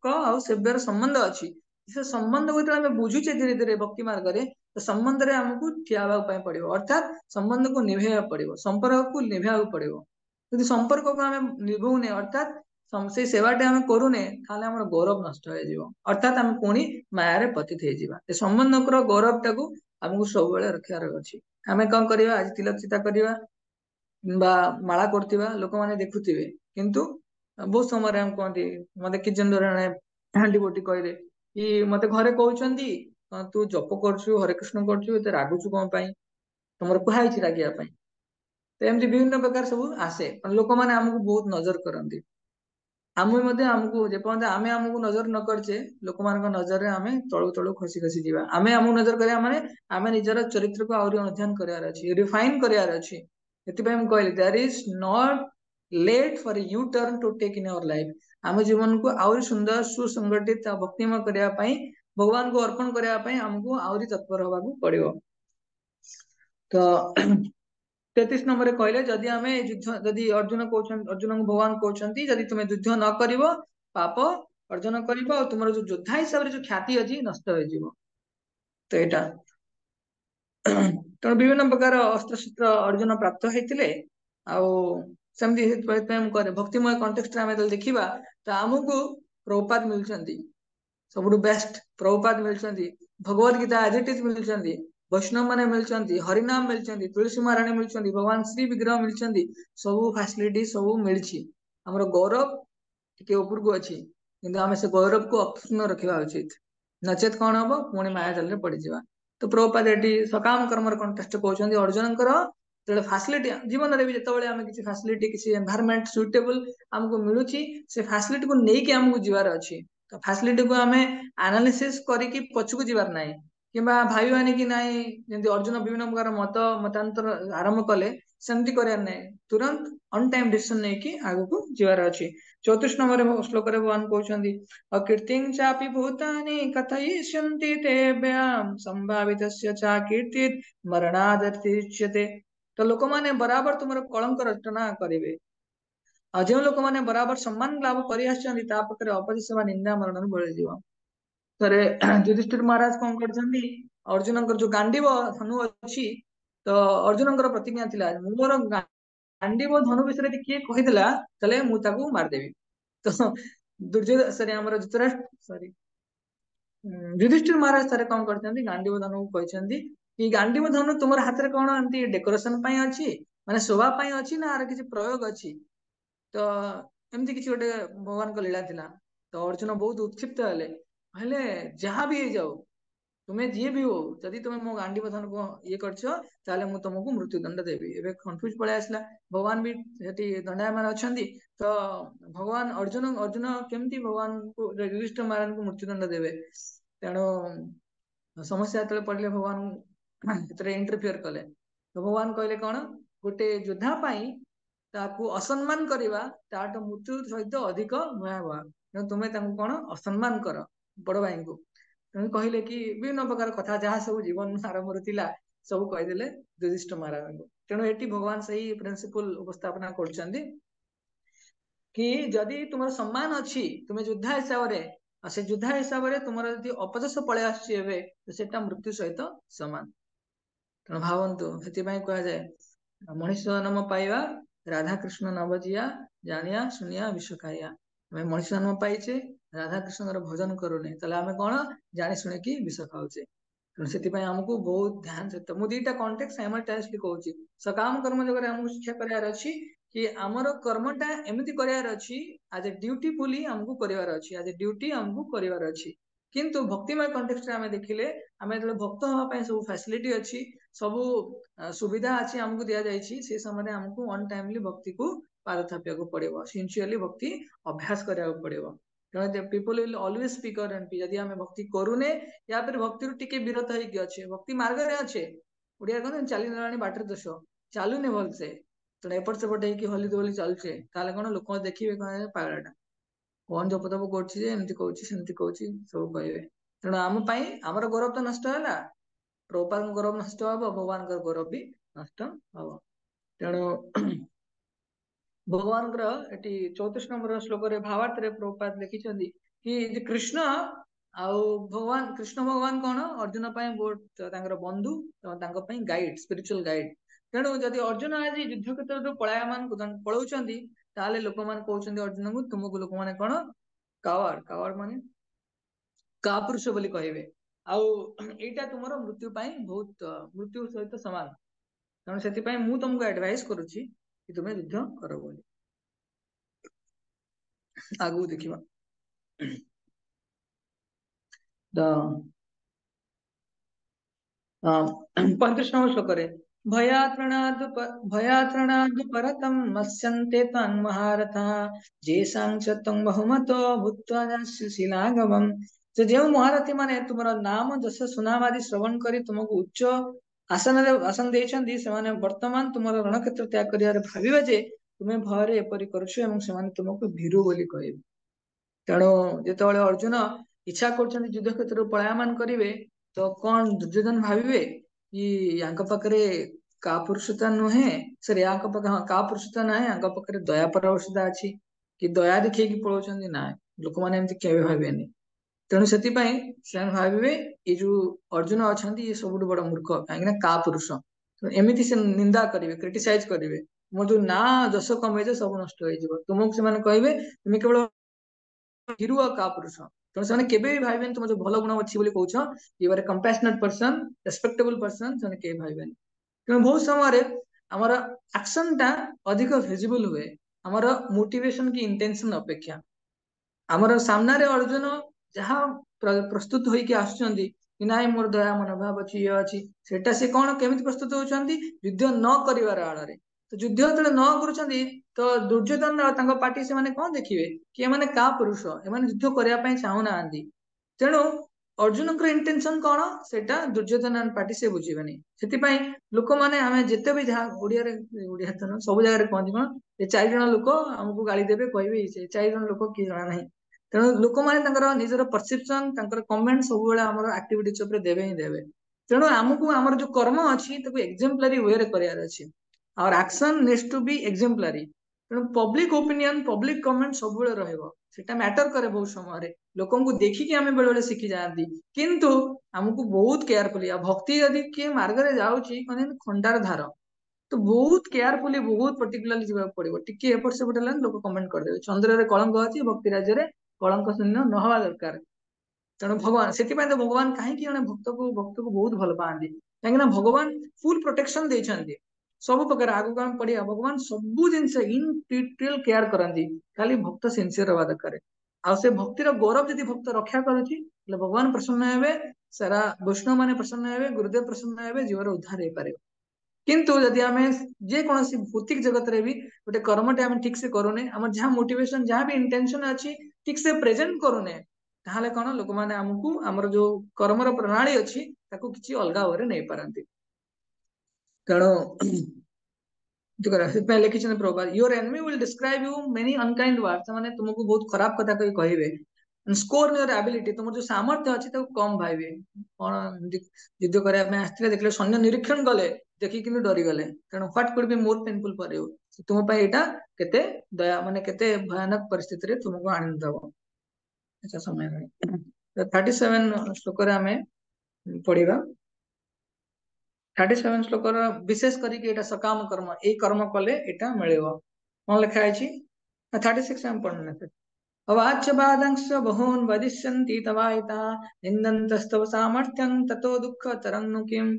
आ सेव्यर संबंध अच्छी, से संबंध को बुझुचे धीरे धीरे भक्ति मार्ग रे, तो संबंध रे हमको ठिया पड़ो, अर्थात संबंध को निभेया पड़ो, संपर्क को निभा पड़ो। यदि संपर्क को आम निभौने अर्थात से सेवाटे आम करूने, ताले गौरव नष्ट हो, अर्थात आम पुणी माया पतित हो। संबंध गौरव टाक आमको सब रखार अच्छी। आम कौन करवा आज तिलक चिता करवा माला करवा लोक मैंने देखुवे, किंतु बहुत समय हम कहते मत कि हांडी बोटी कहले कि मत घरे कहते तू जप करछु हरे कृष्ण करछु एते रागुचु कौन पाई, तुमर कुहाई रागिया पाई। तो एमती विभिन्न प्रकार सब आसे, लोक मैंने आमको बहुत नजर करती। आम आमको जेपर्यंत आम आमको नजर न करचे लोक मान नजर आम तलू तलू खसी खसी जावा। आम आमको नजर करा माने आम निजर चरित्र को आहरी अध्ययन करार अच्छी, रिफाइन करार अच्छी। कहली there is not late for U turn to take in our life. आम जीवन को आहरी सुंदर सुसंगठित भक्तिमय करने भगवान को अर्पण करने आमको आहरी तत्पर होगा पड़ो। तो 33 नंबर कहले जदि आम युद्ध जदि अर्जुन को भगवान कहते जदि तुम युद्ध न कर पाप अर्जन कर तुम जो योद्धा हिसाब से जो ख्याति अच्छी नष्ट हो। तो यहाँ तेणु विभिन्न प्रकार अस्त्र शस्त्र अर्जुन प्राप्त होते भक्तिमय कंटेक्स्ट देखा तो आमको प्रभुपाद मिलती सब बेस्ट, प्रभुपाद मिलती Bhagavad Gita as it is मिलती, वैष्णव माने मिलती, हरिनाम मिलती, तुलसी महाराणी मिलती, भगवान श्री विग्रह मिलती, सब फैसिलिटी सब मिली। आमर गौरव टिके ऊपर को अच्छी, किंतु आम से गौरव को अक्षुण्ण रखा उचित, नचेत कौन हम पुणी माया जाल पड़ जावा। तो प्रभुपाद ये सकाम कर्मर कंटेस्ट कहते अर्जुन जो फैसिलिटी जीवन में भी जो आम किसी फैसिलिटी किसी एनवायरनमेंट सुइटेबल आमको मिलूँ से फैसिलिटी को लेकिन आमको जीवार अच्छी। तो फैसिलिटी को आम एनालिसिस करके पछकू जीवार ना, किंबा भाई माने कि नाई जंती अर्जुन विभिन्न प्रकार मतांतर आरंभ कले सेमती करार नहीं तुरंत ऑन टाइम डिसीजन नहीं कि आगु को जीवार अछि 34 नंबर श्लोक रे भगवान कहउछंदी अकीर्तिं चापि भूतानि कथयिष्यन्ति ते व्याम संभावितस्य च कीर्तित मरणादतिच्यते तो लोक माने बराबर तुमर कलंक रचना करिवे आ जो लोक माने बराबर सम्मान लाभ करि आछंती ता पकरे अपदेश वा निंदा मरण बळि जीव ଥରେ ଯୁଧିଷ୍ଠିର ମହାରାଜ କଣ କରିଛନ୍ତି ଅର୍ଜୁନଙ୍କର ଯୋଉ ଗାଣ୍ଡିବ ଧନୁ ଅଛି ତ ଅର୍ଜୁନଙ୍କର ପ୍ରତିଜ୍ଞା ଥିଲା ମୋର ଗାଣ୍ଡିବ ଧନୁ ବିଷୟରେ ଯଦି କିଏ କହିଥିଲା ତାହେଲେ ମୁଁ ତାକୁ ମାରିଦେବି ତ ଦୁର୍ଯ୍ୟୋଧନ ସରି ଆମର ଧୃତରାଷ୍ଟ୍ର ସରି ଯୁଧିଷ୍ଠିର ମହାରାଜ ଥରେ କଣ କରିଛନ୍ତି ଗାଣ୍ଡିବ ଧନୁକୁ କହିଛନ୍ତି କି ଗାଣ୍ଡିବ ଧନୁ ତୁମର ହାତରେ କଣ ଏମିତି ଡେକୋରେସନ ପାଇଁ ଅଛି ମାନେ ଶୋଭା ପାଇଁ ଅଛି ନା ଆର କିଛି ପ୍ରୟୋଗ ଅଛି ତ ଏମିତି କିଛି ଗୋଟେ ଭଗବାନଙ୍କ ଲୀଳା ଥିଲା ତ ଅର୍ଜୁନ ବହୁତ ଉତ୍କ୍ଷିପ୍ତ ହେଲେ ହେଲେ ଯାହା ବି ହେଇଯାଉ ତୁମେ ଯିଏ ବି ହଉ ଯଦି ତୁମେ ମୋ ଗାଣ୍ଡି ବଧନକୁ ଇଏ କରିଛ ତାହେଲେ ମୁଁ ତମକୁ ମୃତ୍ୟୁଦଣ୍ଡ ଦେବି ଏବେ କନଫ୍ୟୁଜ ପଳେଇ ଆସିଲା ଭଗବାନ ବି ସେଠି ଦଣ୍ଡାୟମାନ ଅଛନ୍ତି ତ ଭଗବାନ ଅର୍ଜୁନ କେମିତି ଭଗବାନଙ୍କୁ ଯୁଧିଷ୍ଠିର ମହାରାଜଙ୍କୁ ମୃତ୍ୟୁଦଣ୍ଡ ଦେବେ ତେଣୁ ସମସ୍ୟା ଯେତେବେଳେ ପଡିଲେ ଭଗବାନ ସେଥିରେ ଇଣ୍ଟରଫିୟର କଲେ ତ ଭଗବାନ କହିଲେ କଣ ଗୋଟେ ଯୋଦ୍ଧା ପାଇଁ ତାକୁ ଅସମ୍ମାନ କରିବା ତାଠୁ ମୃତ୍ୟୁ ସହିତ ଅଧିକ ଭୟାବହ ତେଣୁ ତୁମେ ତାଙ୍କୁ କଣ ଅସମ୍ମାନ କର ବଡ ଭାଇଙ୍କୁ ତେଣୁ କହିଲେ କି ବିଭିନ୍ନ ପ୍ରକାର କଥା ଯାହା ସବୁ ଜୀବନ ଆରମ୍ଭରୁ ଥିଲା ସବୁ କହିଦେଲେ ଯୁଧିଷ୍ଠିର ମହାରାଜଙ୍କୁ ତେଣୁ ଏଠି ଭଗବାନ ସେଇ ପ୍ରିନ୍ସିପଲ ଉପସ୍ଥାପନା କରୁଛନ୍ତି कि जदि तुम सम्मान अच्छी तुम्हें योद्धा हिसाब से योद्धा हिसाब से तुम यदि अपदश पलि आसवे तो मृत्यु सहित सामान तेणु भावतु से कहुए मनीष जन्म पाइबा राधा कृष्ण नवजिया जानिया शुनिया विश्व खाइया आम मनीष जन्म पाइचे राधा कृष्ण भजन करूने आम कौन जानी शुणिकी विष खाऊे तेणु से आमको बहुत ध्यान सहित मुझे दुईटा कॉन्टेक्स्ट साइमल्टेनियसली कहूँ सकाम कर्म जगह आमको शिक्षा करार अच्छी कि आमर कर्मटा एमती करार अच्छी आज ए ड्यूटीफुली आमको करार अच्छी आज ए ड्यूटी आमको करार अच्छी किंतु भक्तिमय कॉन्टेक्स्ट रे आमे देखिले आमे जब भक्त होवा पय सब फैसिलिटी अच्छी सब सुविधा अच्छी आमको दिया जायछि से समय आमको ऑन टाइमली भक्ति को पाद थापिया को पड़िबो सिंसियरली भक्ति अभ्यास करिया को पड़िबो तेणु पीपल विल ऑलवेज स्पीक और एंड यदि आमे भक्ति करूने या फिर भक्ति रु टिके विरत होइकी अच्छे भक्ति मार्ग रे अच्छे ओडिया कहन चली नलाणी बाटर दोष चालुने भलसे तेणु एपट सेपट होइकी हली दोली चलुचे ताले कोन लोक देखिबे कोन पागलटा कौन जप तप कर सब कहे तेणु आम आमर गौरव तो नष्ट है प्रभुपाद गौरव नष्ट हम भगवान गौरव भी नष्ट हम तेणु भगवान 34 नंबर श्लोक भावार्थ प्रभुपाद लिखिं कि कृष्ण आउ भगवान कृष्ण भगवान कौन अर्जुन बहुत बंधु गाइड स्पिरिचुअल गाइड तेणु जदि अर्जुन आज युद्ध क्षेत्र पलायमान पलाउंट ताले लोक मैंने कहते अर्जुन को तुमको लोक मैंने कौन कावार्ड कावार्ड माने कापुरुष बोली कहे आईटा तुम मृत्यु बहुत मृत्यु सहित सामान तेणु से मुझे तुमको एडवाइस करुच्ची कि तुम्हें युद्ध कर बोली आगु देखिबा तो 35 नंबर श्लोक भयात्रणादु परतम मत्स्यन्ते तन्महारथा जेसां च तं बहुमतो भूत्वा शिलागमम् तो जो महारथी माने तुमरा नाम जस सुनाम आदि श्रवण करी तुमको उच्च आसन देइछन्ती से माने वर्तमान तुमरा रणक्षेत्र त्याग करियार भाबिबा जे तुमे भयरे एपरि करछु एवं से माने तुमको भीरु बोली कहबे तेणु जेतेबेले अर्जुन इच्छा कर युद्ध क्षेत्र पलायमान करेंगे तो कौन दुर्योधन भावे कि यहाँ पाखे का पुरुषता नुहे सर या पाखे हाँ का पुरुषता ना या पाखे दया परवशता अच्छी कि दया देखिए पलाउं ना लोक मैंने एमती के भावे तेणु से भावे ये जो अर्जुन अच्छा ये सब बड़ मूर्ख कहीं का पुरुष एमती से निंदा करेंगे क्रिटिसाइज करेंगे मोर जो ना जश कमे सब नष्ट हो तुमको से कहे तुम केवल हिरो का पुरुष तेणु से केवे भी भावे तुम जो भल गुण अच्छी कौच you are a compassionate person respectable person से के भावे तेणु बहुत समय आमर एक्शन टा अधिक विजिबल हुए आमर मोटिवेशन की इंटेंशन अपेक्षा आमर सामने अर्जुन जहाँ प्रस्तुत होइके आसुचंदी कि नाई मोर दया मनोभाव अच्छी ये अच्छी सेटा से कौन केमिति प्रस्तुत होचंदी युद्ध न करिवार आड़े तो युद्ध जो न करुचंदी तो दुर्योधन पार्टी से माने कौन देखिए कि एमाने का पुरुष एमाने युद्ध करने चाहूना तेणु अर्जुन इंटेंशन कौन सेटा दुर्योधन पार्टी से बुझीबेनी से लोक मैंने आम जिते भी जहाँ ओडिया तो ना सब जगह कहती कौन ये 4 जन लोक आमको गाली देवे कहे से 4 जन लोक किए जना ना तेणु लोक मैंने निजर परसेप्शन कमेंट सब आम आक्टिविटीज देवे ही देवे तेणु आमको आमर जो कर्म अच्छी एक्जाम्पलारी वे करार अच्छी our action needs to be exemplary तेणु पब्लिक ओपिनियन पब्लिक कमेंट सब सेटा मैटर करे बहुत समय लोक देखिकी आम बेले बेले शिखी जाती किंतु आमको बहुत केयरफुली भक्ति यदि किए मार्ग में जाऊँगी खंडार धार तो बहुत केयरफुली बहुत पर्टिकुलरली जावाक पड़ो टी एपट सेपट है लोक कमेंट करदे चंद्र रे कलंक अच्छी भक्ति राज्य में कलंक शून्य न हवा दरकार तेणु भगवान से भगवान कहीं भक्त को बहुत भल पाती कहीं भगवान फुल प्रोटेक्शन देते सब प्रकार आगु आम पढ़िया भगवान सब जिनस इन डिटेल केयर करती खाली भक्त सिंसियर हवा दरकार आ से भक्तिर गौरव जदि भक्त रक्षा करुच्ची भगवान प्रसन्न हे सारा वैष्णव माने प्रसन्न हे गुरुदेव प्रसन्न हे जीवन उद्धार हो पारे किंतु जदि आम जेकोसी भौतिक जगत रे भी गोटे कर्मटे आम ठीक से करूने आम जहाँ मोटिवेशन जहाँ भी इंटेंशन अच्छी ठीक से प्रेजेंट करूने ताहले कौन लोक मैंने आमको आमर जो कर्मर प्रणाली अच्छी किसी अलग भाव नहीं पारती तेणु लिखिं Prabhupada your enemy will describe you many unkind words माने तुमको बहुत खराब कथा कही कहे स्कोर योर एबिलिटी तुम जो सामर्थ्य अच्छी कम भावे कौन युद्ध करने आसते देख सैन्य निरीक्षण गले देखिक डरी गले तेणु what could be more painful for you तुम केते दया माने केते भयानक परिस्थिति रे तुमको आनंद दब अच्छा समय 37 श्लोक आम पढ़ा 37 श्लोक विशेष करके सकाम कर्म ये कर्म कले यहाँ मिल कौन लिखाई 36 आम पढ़ने अवाच्य बादंश बहून् वदिष्यन्ति तवायता निंदन्तस्तव सामर्थ्यं ततो दुख तरंगनु किम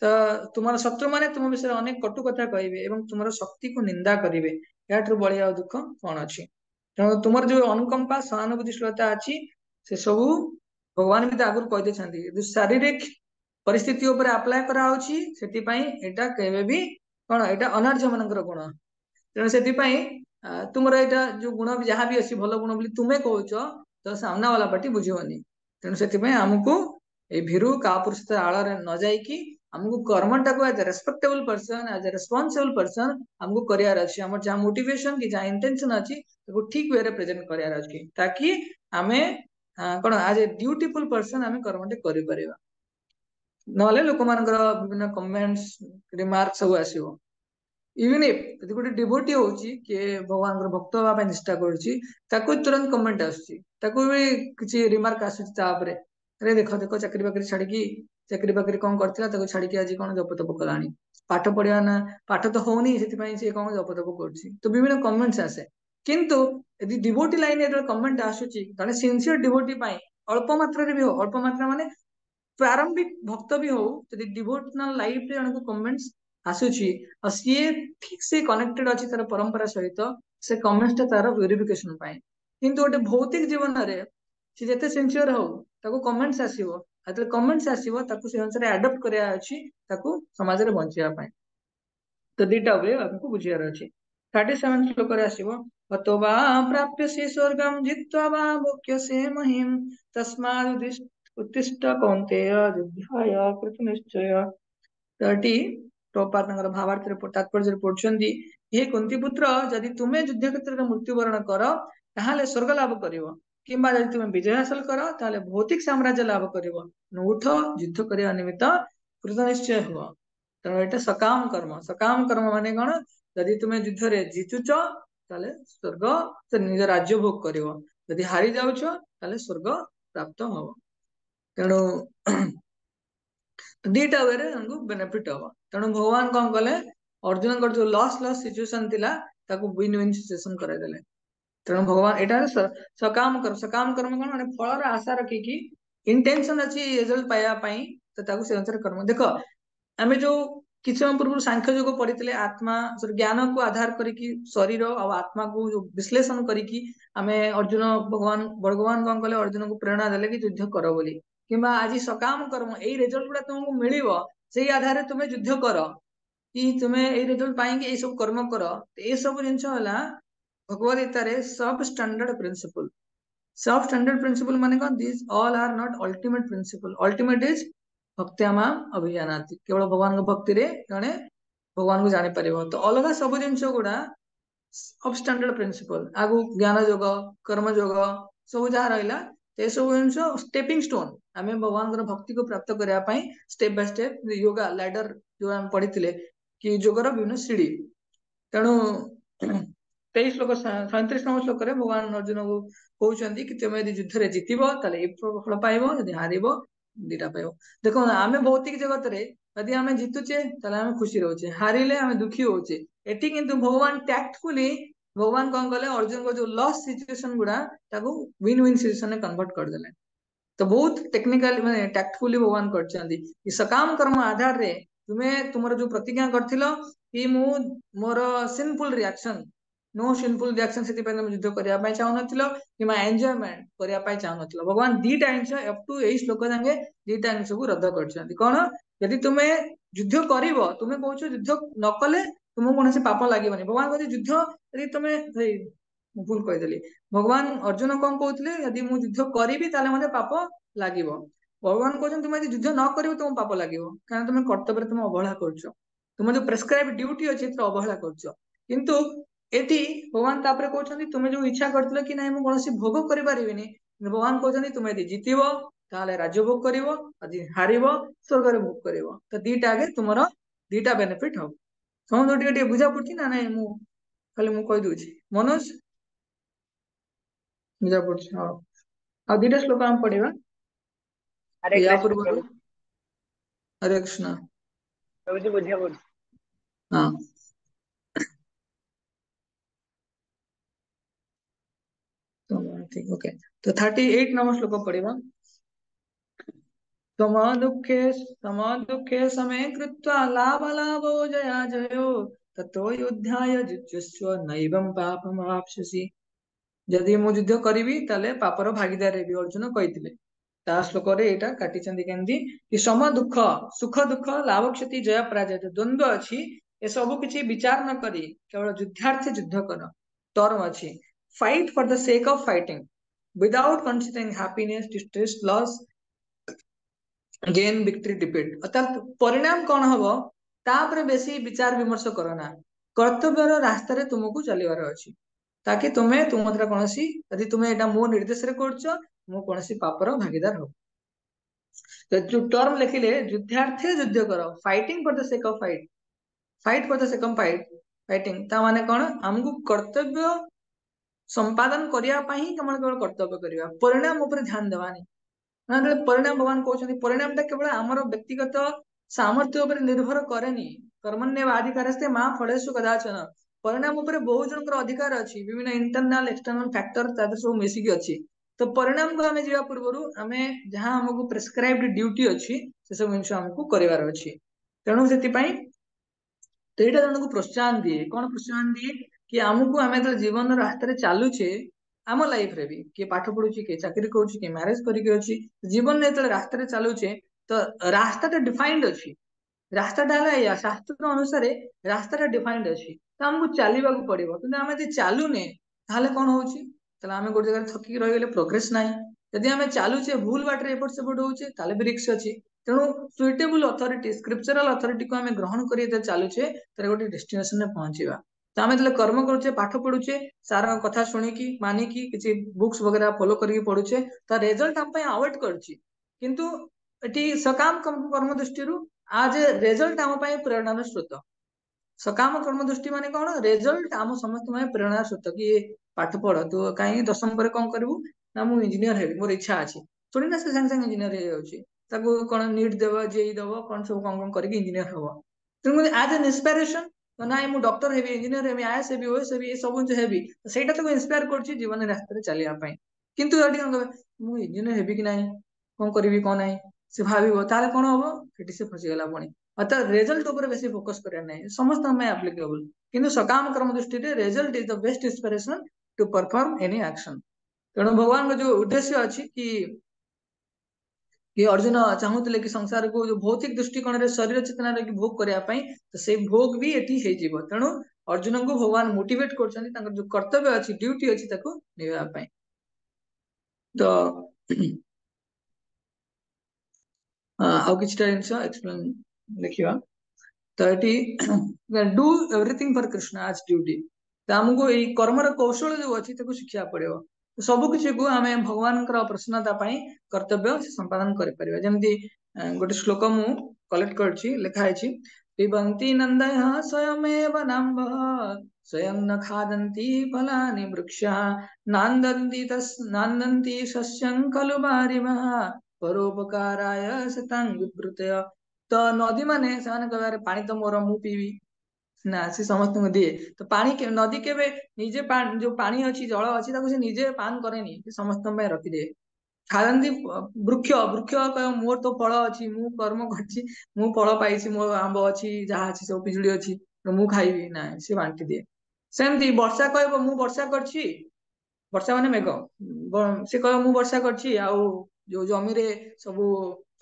तो तुम्हारा शत्रु माने तुम विषय अनेक कटु कथा कहे एवं तुम्हारा शक्ति को निंदा करेंगे याठू बलिया दुख कौन अच्छी तेणु तुम जो अनुकंपा सहानुभूतिशीलता अच्छी से सब भगवान भी आगुरी कहीदे शारीरिक परिस्थिति अप्लाय कराटा केवे भी कौन यहाँ अनार्य मान गुण तेणु से तुम जो गुण भी जहाँ भी अच्छी भल गुण बोली तुम्हें कौच तो सामना वाला पार्टी बुझेनि तेणु से आमको ये भीरु का पुरुष आड़ न जाकि आमको कर्मटा को as a respectable person as a responsible person आमको करार अच्छी आम जहाँ मोटिवेशन कि जहाँ इंटेंशन अच्छी ठीक वे प्रेजेंट करार अच्छी ताकि आम कौन एज ए ड्यूटीफुल पर्सन आम कर्मटे कर ना लोक मान विभिन्न कमेंट्स रिमार्क सब आसो इवन इफ गोटे डिवोटी हो भगवान भक्त हाँपाई निष्ठा कर तुरंत कमेंट आसी रिमार्क आसुच्चे अरे देख देख चाकरी बाकरी छाड़ी चाकरी बाकरी कौन कर छाड़ी आज कौन जप तप कला पाठ पढ़ा ना पाठ तो होनी से कौन जप तप कर तो विभिन्न कमेंट्स आसे किंतु यदि डिवोटी लाइन कमेंट आसूची जड़े सिनसीयर डिवोटी अल्प मात्रा भी हो अल्प मात्रा माने प्रारंभिक भक्त भी हो जब डिवोशनल लाइफ रे जन को कमेंट्स आसूची सी ठीक से कनेक्टेड अच्छी तार परंपरा सहित से कमेंट्स तार वेरिफिकेशन किंतु गोटे भौतिक जीवन में सी जिते सिनसीयर हो कमेंट्स आसो कमेंट्स आसो से अनुसार आडप्ट कराया अच्छी समाज में बचाई तो दीटा वे आपको बुझार अच्छी 37 श्लोक आसो हतो वा प्राप्य से स्वर्गम जित्वा वा भोक्यसे महिम तस्माद् उत्तिष्ठ कौन्तेय युद्धाय कृतनिश्चय तो प्रभुपाद भावार्थ तात्पर्य पढ़ुଛନ୍ତି हे कुंती पुत्र जदि तुम्हें युद्ध क्षेत्र में मृत्युवरण कर ताहले स्वर्ग लाभ करिवो किंबा जदि तुम्हें विजय हासिल कर ताहले भौतिक साम्राज्य लाभ करिवो उठ युद्ध करने निमित्त कृतनिश्चय हुआ तेणु ये सकाम कर्म माने कौन जदि तुम्हें युद्ध रे जीतुच ताहले स्वर्ग निज राज्य भोग करिवो जदि हारी जाउछ ताहले स्वर्ग प्राप्त हो तेणु दीटा वे बेनिफिट हम तेणु भगवान कौन कले अर्जुन जो लॉस सिचुएशन थिला विन विन सिचुएशन कराइदेले तेणु भगवान यहाँ सकाम कर्म कौन मैंने फलर आशा रखिकी इंटेंशन अच्छी रिजल्ट पाइबापी तो से अनुसार कर्म देख आम जो किसी समय पूर्व सांख्य योग पढ़ी आत्मा ज्ञान को आधार करके शरीर और आत्मा को जो विश्लेषण करके आम अर्जुन भगवान कौन कले अर्जुन को प्रेरणा देले कि युद्ध कर बोली किंबा आज सकाम कर्म यही रिजल्ट गुड़ा तुमको मिल से आधार तुम्हें युद्ध कर कि तुम्हें यही रिजल्ट पाएंगे ये सब कर्म कर ये सब जिन भगवदगीतार सब स्टैंडर्ड प्रिंसिपल सब स्टैंडर्ड प्रिंसिपल माने कौन, this all are not ultimate principle, ultimate is भक्त्यामाम अभिजानाति, केवल भगवान को भक्ति रे जने भगवान को जानि परिबो। तो अलगा सब जिंस गुडा सब स्टैंडर्ड प्रिंसिपल, आगु ज्ञान योग, कर्म योग सब जहाँ रहा ये सब जिन स्टेपिंग स्टोन, आम भगवान भक्ति को प्राप्त करने step by step yoga ladder जो आम पढ़ी कि योगर विभिन्न सीढ़ी। तेणु 23 श्लोक 37 श्लोक भगवान अर्जुन को कहते कि तुम यदि युद्ध में जितब ताले फल पाइब, यदि हारिब दीटा पाइब। देखो आम भौतिक जगत रे यदि आम जितुचे ताले आम खुशी रोचे, हारिले आम दुखी होचे। एटी किंतु भगवान टैक्टफुली भगवान कौन कले अर्जुन को जो लॉस सिचुएशन गुड़ा ताको विन विन सिचुएशन में कन्वर्ट कर देले। तो बहुत टेक्निकली माने टैक्टफुली भगवान करछंदी कि सकाम कर्म आधार रे तुम्हें तुमर जो प्रतिज्ञा करथिलो कि मु मोर simple reaction no simple reaction से तुम युद्ध करया पाई चाहू नथिलो कि मा एन्जॉयमेंट करया पाई चाहू नथिलो। भगवान दीटा अंश अप टू एई श्लोक जांगे दीटा अंश को रद्द करछंदी। कोन यदि तुमे युद्ध करिवो, तुमे कहूछ युद्ध न कले तुमको कोनसे पाप लागिबनी। भगवान कहते युद्ध यदि तुमे भूल कहि देली, भगवान अर्जुन कौन कहते यदि मु युद्ध करी ताले मते पाप लागिबो। भगवान कहते तुम यदि युद्ध न करिवो तुम पाप लागिबो, कारण तुम कर्तव्य तुम अवहेला करछो, तुम जो प्रेस्क्राइब ड्यूटी अछि त अवहेला करछो। किंतु एटी भगवान तापरे कहउछन्ती तुमे जो इच्छा करथिलो कि नाही मु कोनोसी भोग करि परिबिनी, भगवान कहउछन्ती तुमे यदि जितिबो ताले राज्य भोग करिवो, यदि हारिबो स्वर्ग रे भोग करिवो। तो दीटा आगे तुमरो दीटा बेनिफिट हो। समझ टिके बुझा पड़छि ना नाही, मु खाली मु कहि दोछि मनोज बुझा पड़छि। हां आ दीटा श्लोक हम पढ़िबा। हरे या कृष्ण पूर्व प्रभु। हरे कृष्ण। प्रभु जी बुझिया बोल। हाँ तो ठीक ओके। तो 38 नंबर श्लोक पढ़िबा। सम दुःखे समे कृत्वा लाभ लाभो जया जयो ततो युद्धाय जुज्यस्व नैवं पापमाप्स्यसि। जदि मु युद्ध करिवि ताले पापर भागीदार हेबि, अर्जुन कहिथिले। ता श्लोक रे एटा काटिचंदी केंदी कि सम दुख सुख दुख लाभ क्षति जय पराजय जो द्वंद्व अछि ए सब किछि विचार न करी केवल युद्धार्थे युद्ध कर। टर्म अछि fight for the sake of fighting without considering happiness distress loss gain victory debate. अर्थात परिणाम कौन हम तापर बेसी विचार विमर्श करना, कर्तव्य रास्ता रे तुमको चलिबार अछि ताकि तुमे तुम कौन यदि तुम्हें एटा मो निर्देश रे करछ मु कौन पापर भागीदार हो। तो जो टर्म लिखिले युद्धार्थे युद्ध कर, fighting for the sake of fight, fight for the sake of fighting ता माने कौन हमको कर्तव्य संपादन करिया पई केवल कर्तव्य करिया, परिणाम ऊपर ध्यान देवानी। परिणाम भगवान कहते परिणाम टा केवल आमर व्यक्तिगत सामर्थ्य उपर निर्भर करेनि। कर्मण्येवाधिकारस्ते मां फलेषु कदाचन। परिणाम उपर बहुत जनकर अधिकार अछि, विभिन्न इंटरनल एक्सटर्नल फैक्टर तादर सब मिसिकी अछि। तो परिणाम को आमे जीवा पूर्वरु आमे जहां हमको प्रेस्क्राइब्ड ड्यूटी अछि से सब जिंस हमको करिवार अछि। तेणु सेति पई तो एटा जनको प्रोत्साहन दिए। कौन प्रोत्साहन दिए कि आमको आमे तो जीवन रास्ता रे चालुछे, आम लाइफ रे भी किए पाठ पढ़ुची किए चाकरी करूची किए मैरिज करिके अछि, जीवन में जो रास्ता रे चालुछे तो रास्ता डिफाइंड अछि। रास्ताटा है शास्त्र अनुसार रास्ताटा डिफाइंड अच्छी तो आमको चलवा पड़ो कि आम यदि चलुने ताहले कौन होची ताहले आमे गोटे जगह थकी रही प्रोग्रेस ना। यदि आम चलुचे भूल बाटे एपट सेपट होचे ताहले भी रिस्क अच्छी। तेणु सुइटेबल अथॉरिटी स्क्रिप्चरल अथॉरिटी को आम ग्रहण कर चलुचे गोटे डेस्टिनेशन में पहुंचवा। तो आम जो कर्म करुचे पाठ पढ़ुचे सार कथा शुणिकी मानिकी किसी बुक्स वगैरह फॉलो करके पढ़ुचे तो रिजल्ट आम अवेट किंतु एटी सकाम कर्म दृष्टि आज रिजल्ट आम प्रेरणार स्रोत। सकाम कर्म दृष्टि माने कौन रिजल्ट आम समस्त प्रेरणार स्रोत कि पाठ पढ़ तू कहीं दशम पर कौन करू ना मु इंजीनियर हेबी मोर इच्छा अच्छी थोड़ी ना से संगे संगे इंजीनियर हो कौन नीट देव जेई देव कौन सब कौन करके इंजीनियर हम। तेणु आज एन इंस्पिरेशन ना मु doctor heavy engineer heavy IAS heavy OS heavy सब जो हेबी सेटा तो इंस्पायर कर जीवन रास्ता चलिया किंतु मु इंजीनियर हेबी कि नहीं कौन करी कौन ना से भाव ताले कौन हम से से फसीगला पुणी। अर्थात रिजल्ट ऊपर बेसी फोकस करिया नहीं समस्त एप्लीकेबल किंतु सकाम कर्म दृष्टि result is the best inspiration to perform any action. तेणु भगवान का जो उद्देश्य अच्छी कि अर्जुन चाहूले कि संसार को जो भौतिक दृष्टिकोण रे शरीर चेतना रे भोग करने तो से भोग भी एटी हो। तेणु अर्जुन को भगवान मोटिवेट कर जो कर्तव्य अच्छी ड्यूटी अच्छी निभाई। तो आउ किछटा जिनस एक्सप्लेन देखिवा तो एटी do everything for Krishna as duty तो हमको ये कर्मर कौशल जो अच्छी शिक्षा पड़ो सब किसी को आम भगवान प्रसन्नता कर्तव्य संपादन करमती गोटे श्लोक मु कलेक्ट कर लिखाई पिबन्ति नंदय स्वयमेव नाम्भ स्वयं न खादन्ति फलानि वृक्षा नान्दन्ति सस्यं खलु वारिमः परोपकाराय शतां विवृतय तो नदी माने कहबार पानी तो मोर मु पीबी ना से समस्त दिए तो पानी नदी के निजे जो पानी अच्छी जल अच्छी से निजे पान करेनी समस्त रखिदे खादंती वृक्ष वृक्ष कह मोर तो फल अच्छी मु कर्म कर मु फल पाई मो आंब अच्छी जहाँ अच्छी सब पिजुड़ी अच्छी तो मु खाइबी ना से बांटी दिए सेमती वर्षा कह मु वर्षा करछि वर्षा माने मेघ से कह मु वर्षा करछि आउ जो जमी रे सब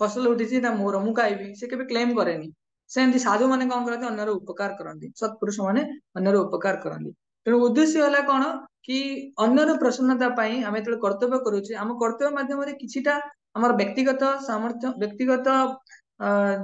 फसल उठी मोर मु खाइबी से केबे क्लेम करेनी सेमती साधु माने कौन करते अन्यर उपकार करती सत्पुरुष माने अन्यर उपकार करती तेणु उद्देश्य है कौन कि अन्यर प्रसन्नता आम जो कर्तव्य करुचे आम कर्तव्य माध्यम किछिटा आम व्यक्तिगत सामर्थ्य व्यक्तिगत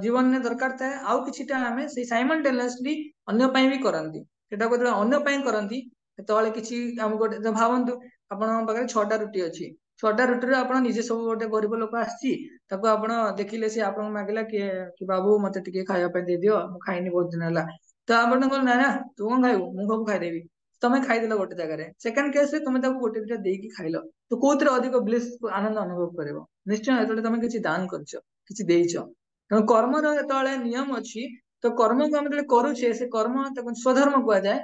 जीवन में दरकार थाए आउ किछिटा आम से साइमल्टेनियसली अन्य भी करती सेटा को अन्य करती सेतले किछि आम गोटे भावतु आपण पाखे 6टा रुटी अच्छी 6टा रुटी आप निजे सब गोटे गरीब लोक आसी देखिले सी आप मागिला कि बाबू मत टे खायापी दे दियो मु खाइनी बहुत दिन है तो आप ना ना तू कौन खाइबू मु सब खाईदेवी तमें खाईदेल गोटे जगह सेकेंड केस तुम गोटे दुटा देकी खाइल तो कौन अधिक ब्लिस आनंद अनुभव कर निश्चय जो तुम किसी दान कर कर्मर जो नियम अच्छी तो कर्म को आम जो करुचे से कर्म स्वधर्म कह जाए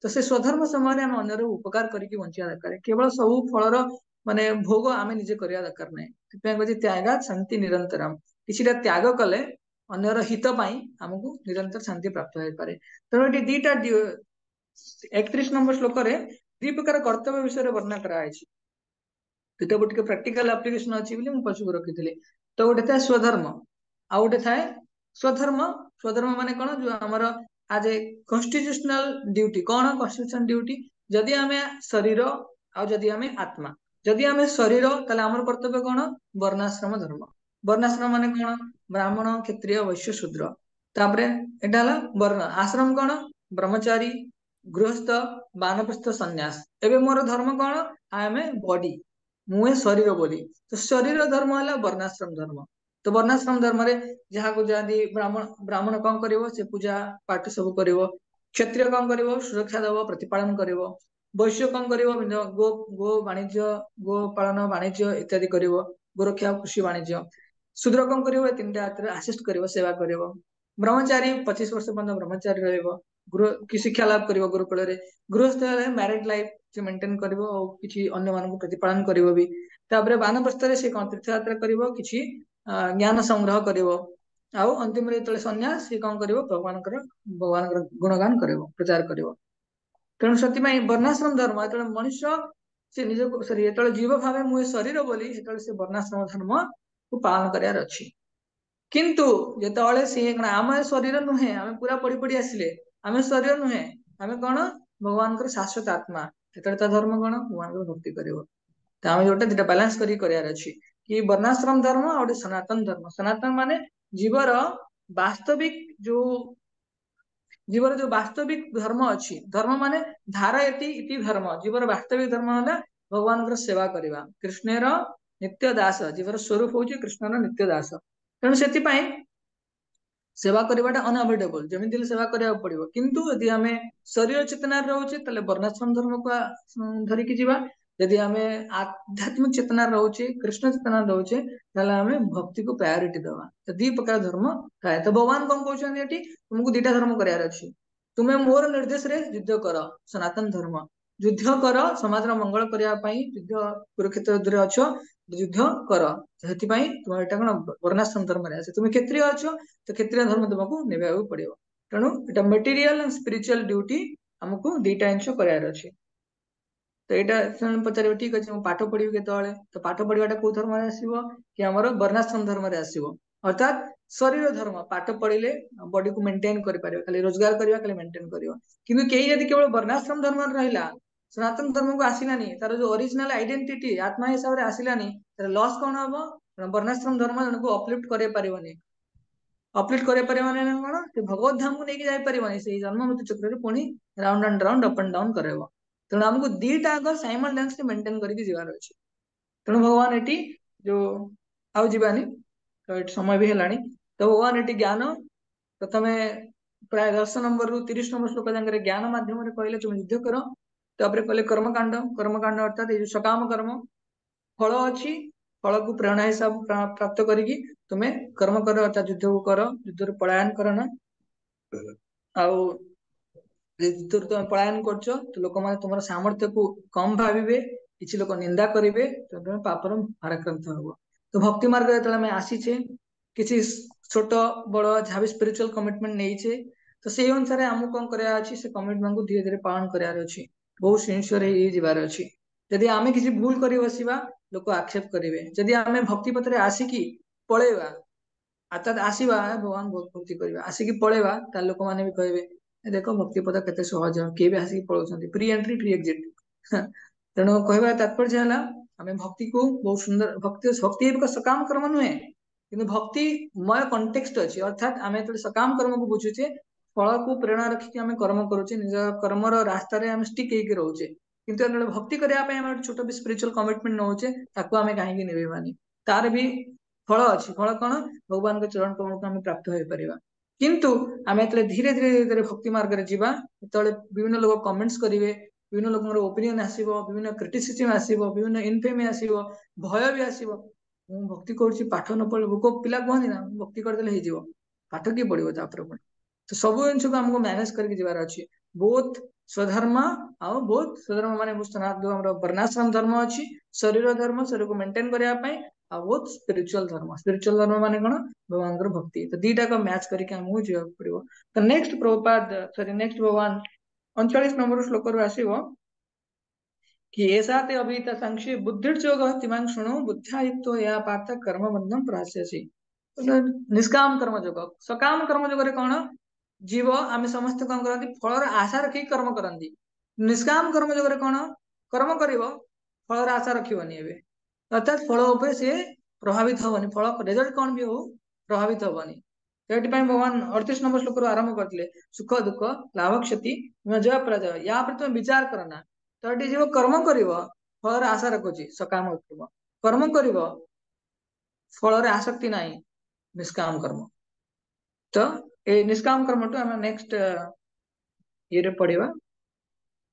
तो से स्वधर्म समय आम अन्यर उपकार करके बंचा दरकार केवल सब फलर माने भोग आम निजे करवा दरकार ना कहते त्यागा शांति निरंतरम किसी त्याग कले अन्यर हित आमको निरंतर शांति प्राप्त हो पारे तेणु ये दीटा 31 नंबर श्लोक रे दी प्रकार कर्तव्य विषय वर्णना कराई दुटा गोटे प्रैक्टिकल एप्लिकेशन अच्छी पछुक रखी तो गोटे था स्वधर्म आउ गोटे थाए स्वधर्म स्वधर्म माने कौन जो आमर आज ए कन्स्टिट्यूशनल ड्यूटी कौन कन्स्टिट्यूशनल ड्यूटी जदि आम शरीर आदि आम आत्मा जदि आम शरीर ताले आमर कर्तव्य कौन वर्णाश्रम धर्म वर्णाश्रम माने कौन ब्राह्मण क्षत्रिय वैश्य शूद्र तापरे एटा हला वर्ण आश्रम कौन ब्रह्मचारी गृहस्थ बानप्रस्थ सन्यास एबे मोर धर्म कौन आई एम ए बॉडी मुए शरीर बोली तो शरीर धर्म है वर्णाश्रम धर्म तो वर्णाश्रम धर्म रे जहाँ को जाती ब्राह्मण ब्राह्मण कौन करिवो से पूजा पाठ सब करिवो क्षत्रिय कौन करिवो सुरक्षा देव प्रतिपालन करिवो वैश्य कौन करिवो गो गो वाणिज्य गो पालन वाणिज्य इत्यादि करिवो गोरक्षा कृषि वाणिज्य शूद्र कौन करिवो तीनटा आसिस्ट करिवो सेवा करिवो ब्रह्मचारी 25 वर्ष पर्यंत ब्रह्मचारी रहिवो गृह की शिक्षा लाभ करिवो गुरुकुल रे गृहस्थ मैरिड लाइफ से मेंटेन करिवो और किछि अन्य मानक प्रतिपालन करिवो भी तापरे वानप्रस्थ रे से कौन तीर्थ यात्रा करिवो किछि ज्ञान संग्रह करिवो आउ अंतिम रे तले सन्यास से कौन करिवो भगवान गुणगान करिवो प्रचार करिवो तेणु से वर्णाश्रम धर्म जो मनुष्य से निज सॉरी जो जीव भाव मुझे शरीर बोली से वर्णाश्रम धर्म को पालन करार अच्छी किंतु जो सी आम शरीर नुहे आम पूरा पढ़ी पढ़ी आसिले आम शरीर नुहे आम कौन भगवान शाश्वत आत्मा से धर्म कौन भगवान भक्ति कर आम जो दुटा बालांस करार अच्छी कि वर्णाश्रम धर्म और सनातन धर्म सनातन माने जीवर वास्तविक जो जीवर जो वास्तविक धर्म अच्छी धर्म माने धारा इति धर्म जीवर वास्तविक धर्म है भगवान सेवा करवा कृष्णर नित्य दास जीवर स्वरूप हूँ कृष्णर नित्य दास तेणु से सेवा करवाटा अनअवॉइडेबल जमी सेवा करा पड़ो किंतु यदि आम शरीर चेतना रोचे वर्णाश्रम धर्म को धरिकी जीवा यदि आम आध्यात्मिक चेतना रोचे कृष्ण चेतना रोचे आम भक्ति को प्रायोरिटी दवा तो दी प्रकार धर्म थाए तो भगवान कौन कहते तुमको दुटा धर्म करार अच्छी तुम्हें मोर निर्देश रे युद्ध कर सनातन धर्म युद्ध कर समाज मंगल करने युद्ध कुरुक्षेत्र अच्छ युद्ध कर से तुम यहाँ कौन वर्णाश्रम धर्म तुम क्षत्रिय अच्छ तो क्षत्रिय धर्म तुमको निभा पड़ो तेणु यहाँ मेटेरियल एंड स्पिरिचुअल ड्यूटी आमको दुटा जिन करार अच्छे तो यहाँ पचारे ठीक अच्छे मुझे पाठ पढ़ी के तो पाठ पढ़ाटा कौ धर्म आसो कि आम वर्णाश्रम धर्म आसो अर्थात शरीर धर्म पाठ पढ़ले बॉडी को मेंटेन कर खाली रोजगार करवा खाली मेंटेन करवा किंतु कई यदि केवल वर्णाश्रम धर्म रहा सनातन धर्म को आसिलानी तार जो ओरिजिनल आइडेंटिटी आत्मा हिसाब रे आसिलानी तार लॉस कौन हबो वर्णाश्रम धर्म जन को अपलिफ्ट करे परिबनी अपलिफ्ट करे परिबनी ना कोन से भगवत धाम को नेकी जाय परिबनी से जन्म मृत्यु चक्र रे पुनी round and round up and down करेबो तेणु हमको दीटा आग साइमल्टेनियसली मेंटेन करके जीवार अछि तेणु भगवान एटी जो आउ जीवानी तो एटी समय भी हेलानी तो भगवान एटी ज्ञान प्रथमे प्राय 10 नंबर रु 30 नंबर श्लोक जांगरे ज्ञान माध्यम रे कहले तुम युद्ध करो तापर कहले कर्मकांड अर्थात ये जो सकाम कर्म फल अच्छी फल को प्रेरणा हिसाब प्राप्त करिकी तुम्हें कर्म करो अर्थात युद्ध को करो युद्ध पलायन करो ना आउ युद्ध तुम पलायन करछ तो लोक माने तुमर सामर्थ्य को कम भाविबे किछि लोक निंदा करिवे तो तुम पापर भाराक्रांत हबो तो भक्ति मार्ग जतले में आसीछे किछि छोट बड़ जहाँ भी स्पिरिचुअल कमिटमेंट नहीं तो से अनुसार आमको कौन कराया अच्छी से कमिटमेंट को धीरे धीरे पालन करार अच्छी बहुत सिंसियर ही जीवार अच्छी जदि आमे किसी भूल कर बसिबा लोक एक्सेप्ट करेंगे जदि आमे भक्ति पथरे आसिकी पळेबा अर्थात आसीबा भगवान बहुत भक्ति करबा आसिकी पळेबा ता लोक माने भी कहबे "ए देखो भक्ति पथ केते सहज के भी आसिकी पळौछंती प्री एंट्री फ्री एग्जिट तेणु कहबा तात्पर्य हला आमे भक्ति को बहुत सुंदर भक्ति एक सकाम कर्म नुहे किंतु भक्ति मय कॉन्टेक्स्ट अछि अर्थात आमे तो सकाम कर्म को बुझुचे फल को प्रेरणा रखिक आमे कर्म करूचे निज कर्मर रास्ता रे आमे स्टिक हेके रहूचे किंतु जब भक्ति करिया पे आमे छोट भी स्पिरिचुअल कमिटमेंट नउचे ताको आमे काहे नेबेबानी तार भी फल अछि फल कोन भगवान के चरण कमल को आमे प्राप्त होय परिबा किंतु आमे तले धीरे धीरे धीरे भक्ति मार्ग रे जीवा तले विभिन्न लोग कमेंट्स करिवे विभिन्न लोगर ओपिनियन आसीबो विभिन्न क्रिटिसिज्म आसीबो विभिन्न इनफेमी आसीबो भय भी आसीबो ମୁଁ ଭକ୍ତି କରୁଛି ପାଠ ନ ପଢିଲେ ଭୋକ ପିଲା କୁହନ୍ତି ନା ଭକ୍ତି କରିଦେଲେ ହେଇଯିବ ପାଠ କିଏ ପଢିବ ତାପରେ ପୁଣି ତ ସବୁ ଜିନିଷକୁ ଆମକୁ ମ୍ୟାନେଜ କରିକି ଯିବାର ଅଛି ବହୁତ स्वधर्म ଆଉ ବହୁତ स्वधर्म ମାନେ ସନାତନ ଆମର ବର୍ଣ୍ଣାଶ୍ରମ ଧର୍ମ ଅଛି ଶରୀର ଧର୍ମ ଶରୀରକୁ ମେଣ୍ଟେନ କରିବା ପାଇଁ ଆଉ ବହୁତ ସ୍ପିରିଚୁଆଲ ଧର୍ମ ମାନେ କଣ ଭଗବାନଙ୍କର ଭକ୍ତି ତ ଦିଟାକ ମ୍ୟାଚ କରିକି ଆମକୁ ଯିବାକୁ ପଡିବ ତ ନେକ୍ସଟ ପ୍ରଭୁପାଦ ସରି ନେକ୍ସଟ ଭଗବାନ 39 ନମ୍ବର ଶ୍ଲୋକରୁ ଆସିବ कि ऐसा ते अभीत संक्षेप बुद्धिर्जोग तिमांग शुणु बुद्ध्या युक्तो या पार्थ कर्म बंधम प्राश्यसि निष्काम कर्म जोग सकाम कर्म जोग रे कोन जीव आमे समस्त कोन करंती फलर आशा रखी कर्म करंती निष्काम कर्म जोग रे कोन कर्म करिवो फलर आशा रखिबनी एबे अर्थात फल ऊपर से प्रभावित होबनी फल रिजल्ट कोन भी हो प्रभावित होबनी सेठी ପାଇଁ भगवान 38 नंबर श्लोक आरंभ करथिले सुख दुख लाभ क्षति जय पराजय या पर तुम विचार करना तो ये जीव कर्म करिवो फलर आशा रखुची सकाम होतिबो कर्म करिवो फलर आसक्ति नाही निष्काम कर्म तो ए निष्काम कर्म तो हम नेक्स्ट ये रे पढ़िबा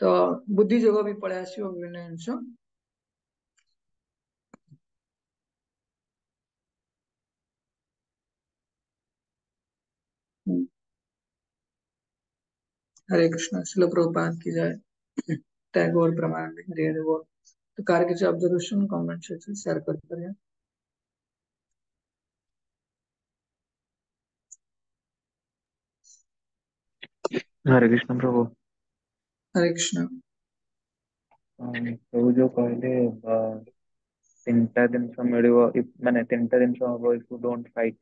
तो बुद्धि जोग भी पळे आसीबो विभिन्न अंश हरे कृष्ण श्रील प्रभुपाद की जय टैगोर प्रमाण हरे हरे बोल तो कार्य के ऑब्जर्वेशन कमेंट से शेयर करते रहिए हरे कृष्ण प्रभु हरे कृष्ण प्रभु जो कहले तीनटा जिनस मिलिବ माने तीनटा जिनस हबो if you don't fight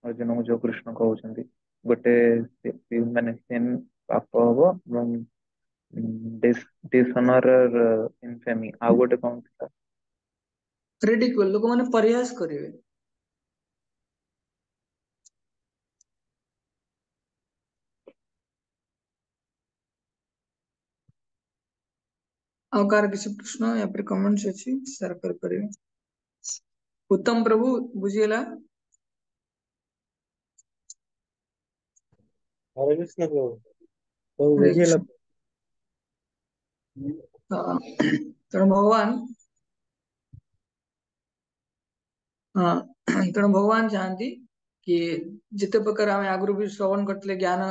Arjun को जो कृष्ण कहउछंती गोटे माने सेम पाप हबो ଏବଂ डिसऑनर इनफेमी आ गोटे कोन था रिडिक्यूल लोक माने प्रयास करिवे ଆଉ କାର କିଛି ପ୍ରଶ୍ନ या फिर कमेंट्स ଅଛି शेयर कर परिवे उत्तम प्रभु बुझिएला हरे कृष्ण प्रभु प्रभु हरे बुझिएला कृष्ण तेणु भगवान तेणु भगवान चाहती कि जिते प्रकार आम आगु भी श्रवण करते ज्ञान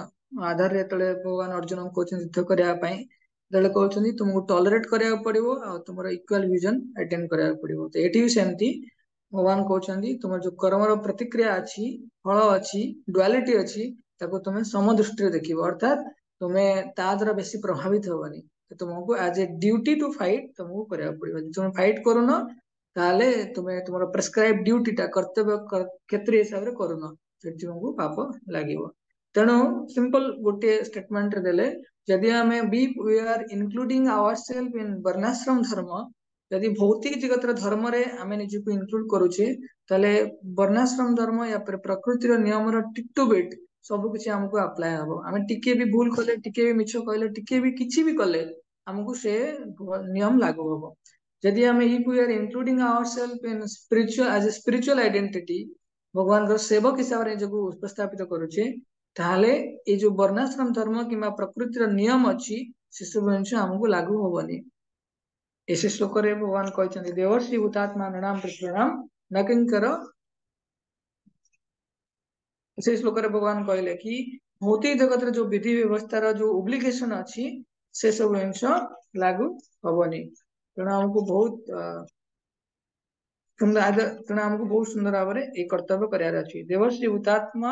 आधार रे तले भगवान अर्जुन को युद्ध करने तले कहते तुमको टॉलरेट करा पड़ो आ तुम इक्वल विजन अटेंड करा पड़ो तो ये सेमती भगवान कहते तुम जो कर्मर प्रतिक्रिया अच्छी फल अच्छी डुआलिटी अच्छी ताको तुम्हें समदृष्टि देख अर्थात तुम्हें ता द्वारा बेसी प्रभावित होबनी तो तुमको as a duty to fight तुमको करा पड़ो तुम फाइट करून ताले तुम्हें तुम प्रेस्क्राइब ड्यूटी टा कर्तव्य क्षेत्र हिसाब से करून से तुमको पाप लगे तेणु सिंपल गोटे स्टेटमेंट देले यदि हमें be we are including ourselves in वर्णाश्रम धर्म यदि भौतिक जगत धर्म रे आमे निजको इंक्लूड करूचे ताले वर्णाश्रम धर्म या फिर प्रकृतिर नियम रो टिक टू बिट सब किछि हमको अप्लाई हबो आमे टिके भी भूल कले टिके भी मिछ कहले टिके भी किछि भी कले हमको से नियम लागू हबो यदि हमें if we are including ourselves in spiritual as a spiritual identity भगवान रो सेवक हिसाब रे जको उपस्थापित करूचे ताहले ए जो वर्णाश्रम धर्म किंबा प्रकृतिर नियम अछि से सब जिनिष हमको लागू हबनी ऐसे श्लोक रे भगवान कहते देवर्षि हुतात्मा नृणाम पितॄणाम न किंकर ऐसे श्लोक रे भगवान कहले कि भौतिक जगत रे जो विधि व्यवस्था रो जो ओब्लिगेशन अछि से सब जिनिष लागू हबनी तेणु हमको बहुत सुंदर तेणु हमको बहुत सुंदर भाव में ये कर्तव्य करार अछि देवर्षि हुतात्मा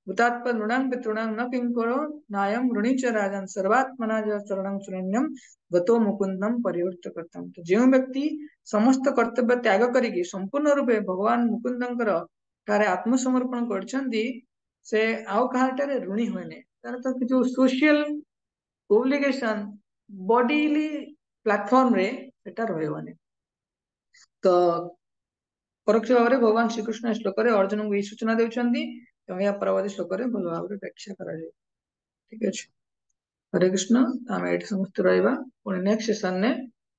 हुतात्मा नृणाम पितॄणाम न किंकरो नायम ऋणी च राजन सर्वात्मना ज चरणं शरण्यम गतो मुकुंदम परिवर्त करतम तो जो व्यक्ति समस्त कर्तव्य त्याग करिकी संपूर्ण रूपे भगवान मुकुंदंकर तारे आत्मसमर्पण करछंदी से आउ कहाटारे ऋणी होने तार तो जो सोशल ओब्लिगेशन बॉडीली प्लेटफॉर्म रे सेटा रहबने तो परोक्ष भाव में भगवान श्रीकृष्ण श्लोक अर्जुन को यही सूचना देउछंदी एवं या परवर्ती श्लोक भल भाव में व्याख्या करा जाय ठीक अछि हरे कृष्ण आमे एठी समस्त रहइबा पुणी नेक्स्ट सेशन ने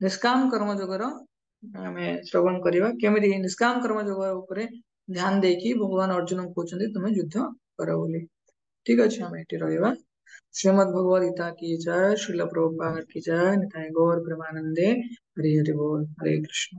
निष्काम कर्म जोगर आमे श्रवण करिबा केमिति निष्काम कर्म जोग ऊपर ध्यान देकी भगवान अर्जुन को कहउछंदी तुमे युद्ध कर बोली ठीक अछि आमे एठी रहइबा श्रीमद् भगवद गीता की जय श्रील प्रभुपाद की जय निताय गौर प्रेमानंदे हरि हरि बोल हरे कृष्ण।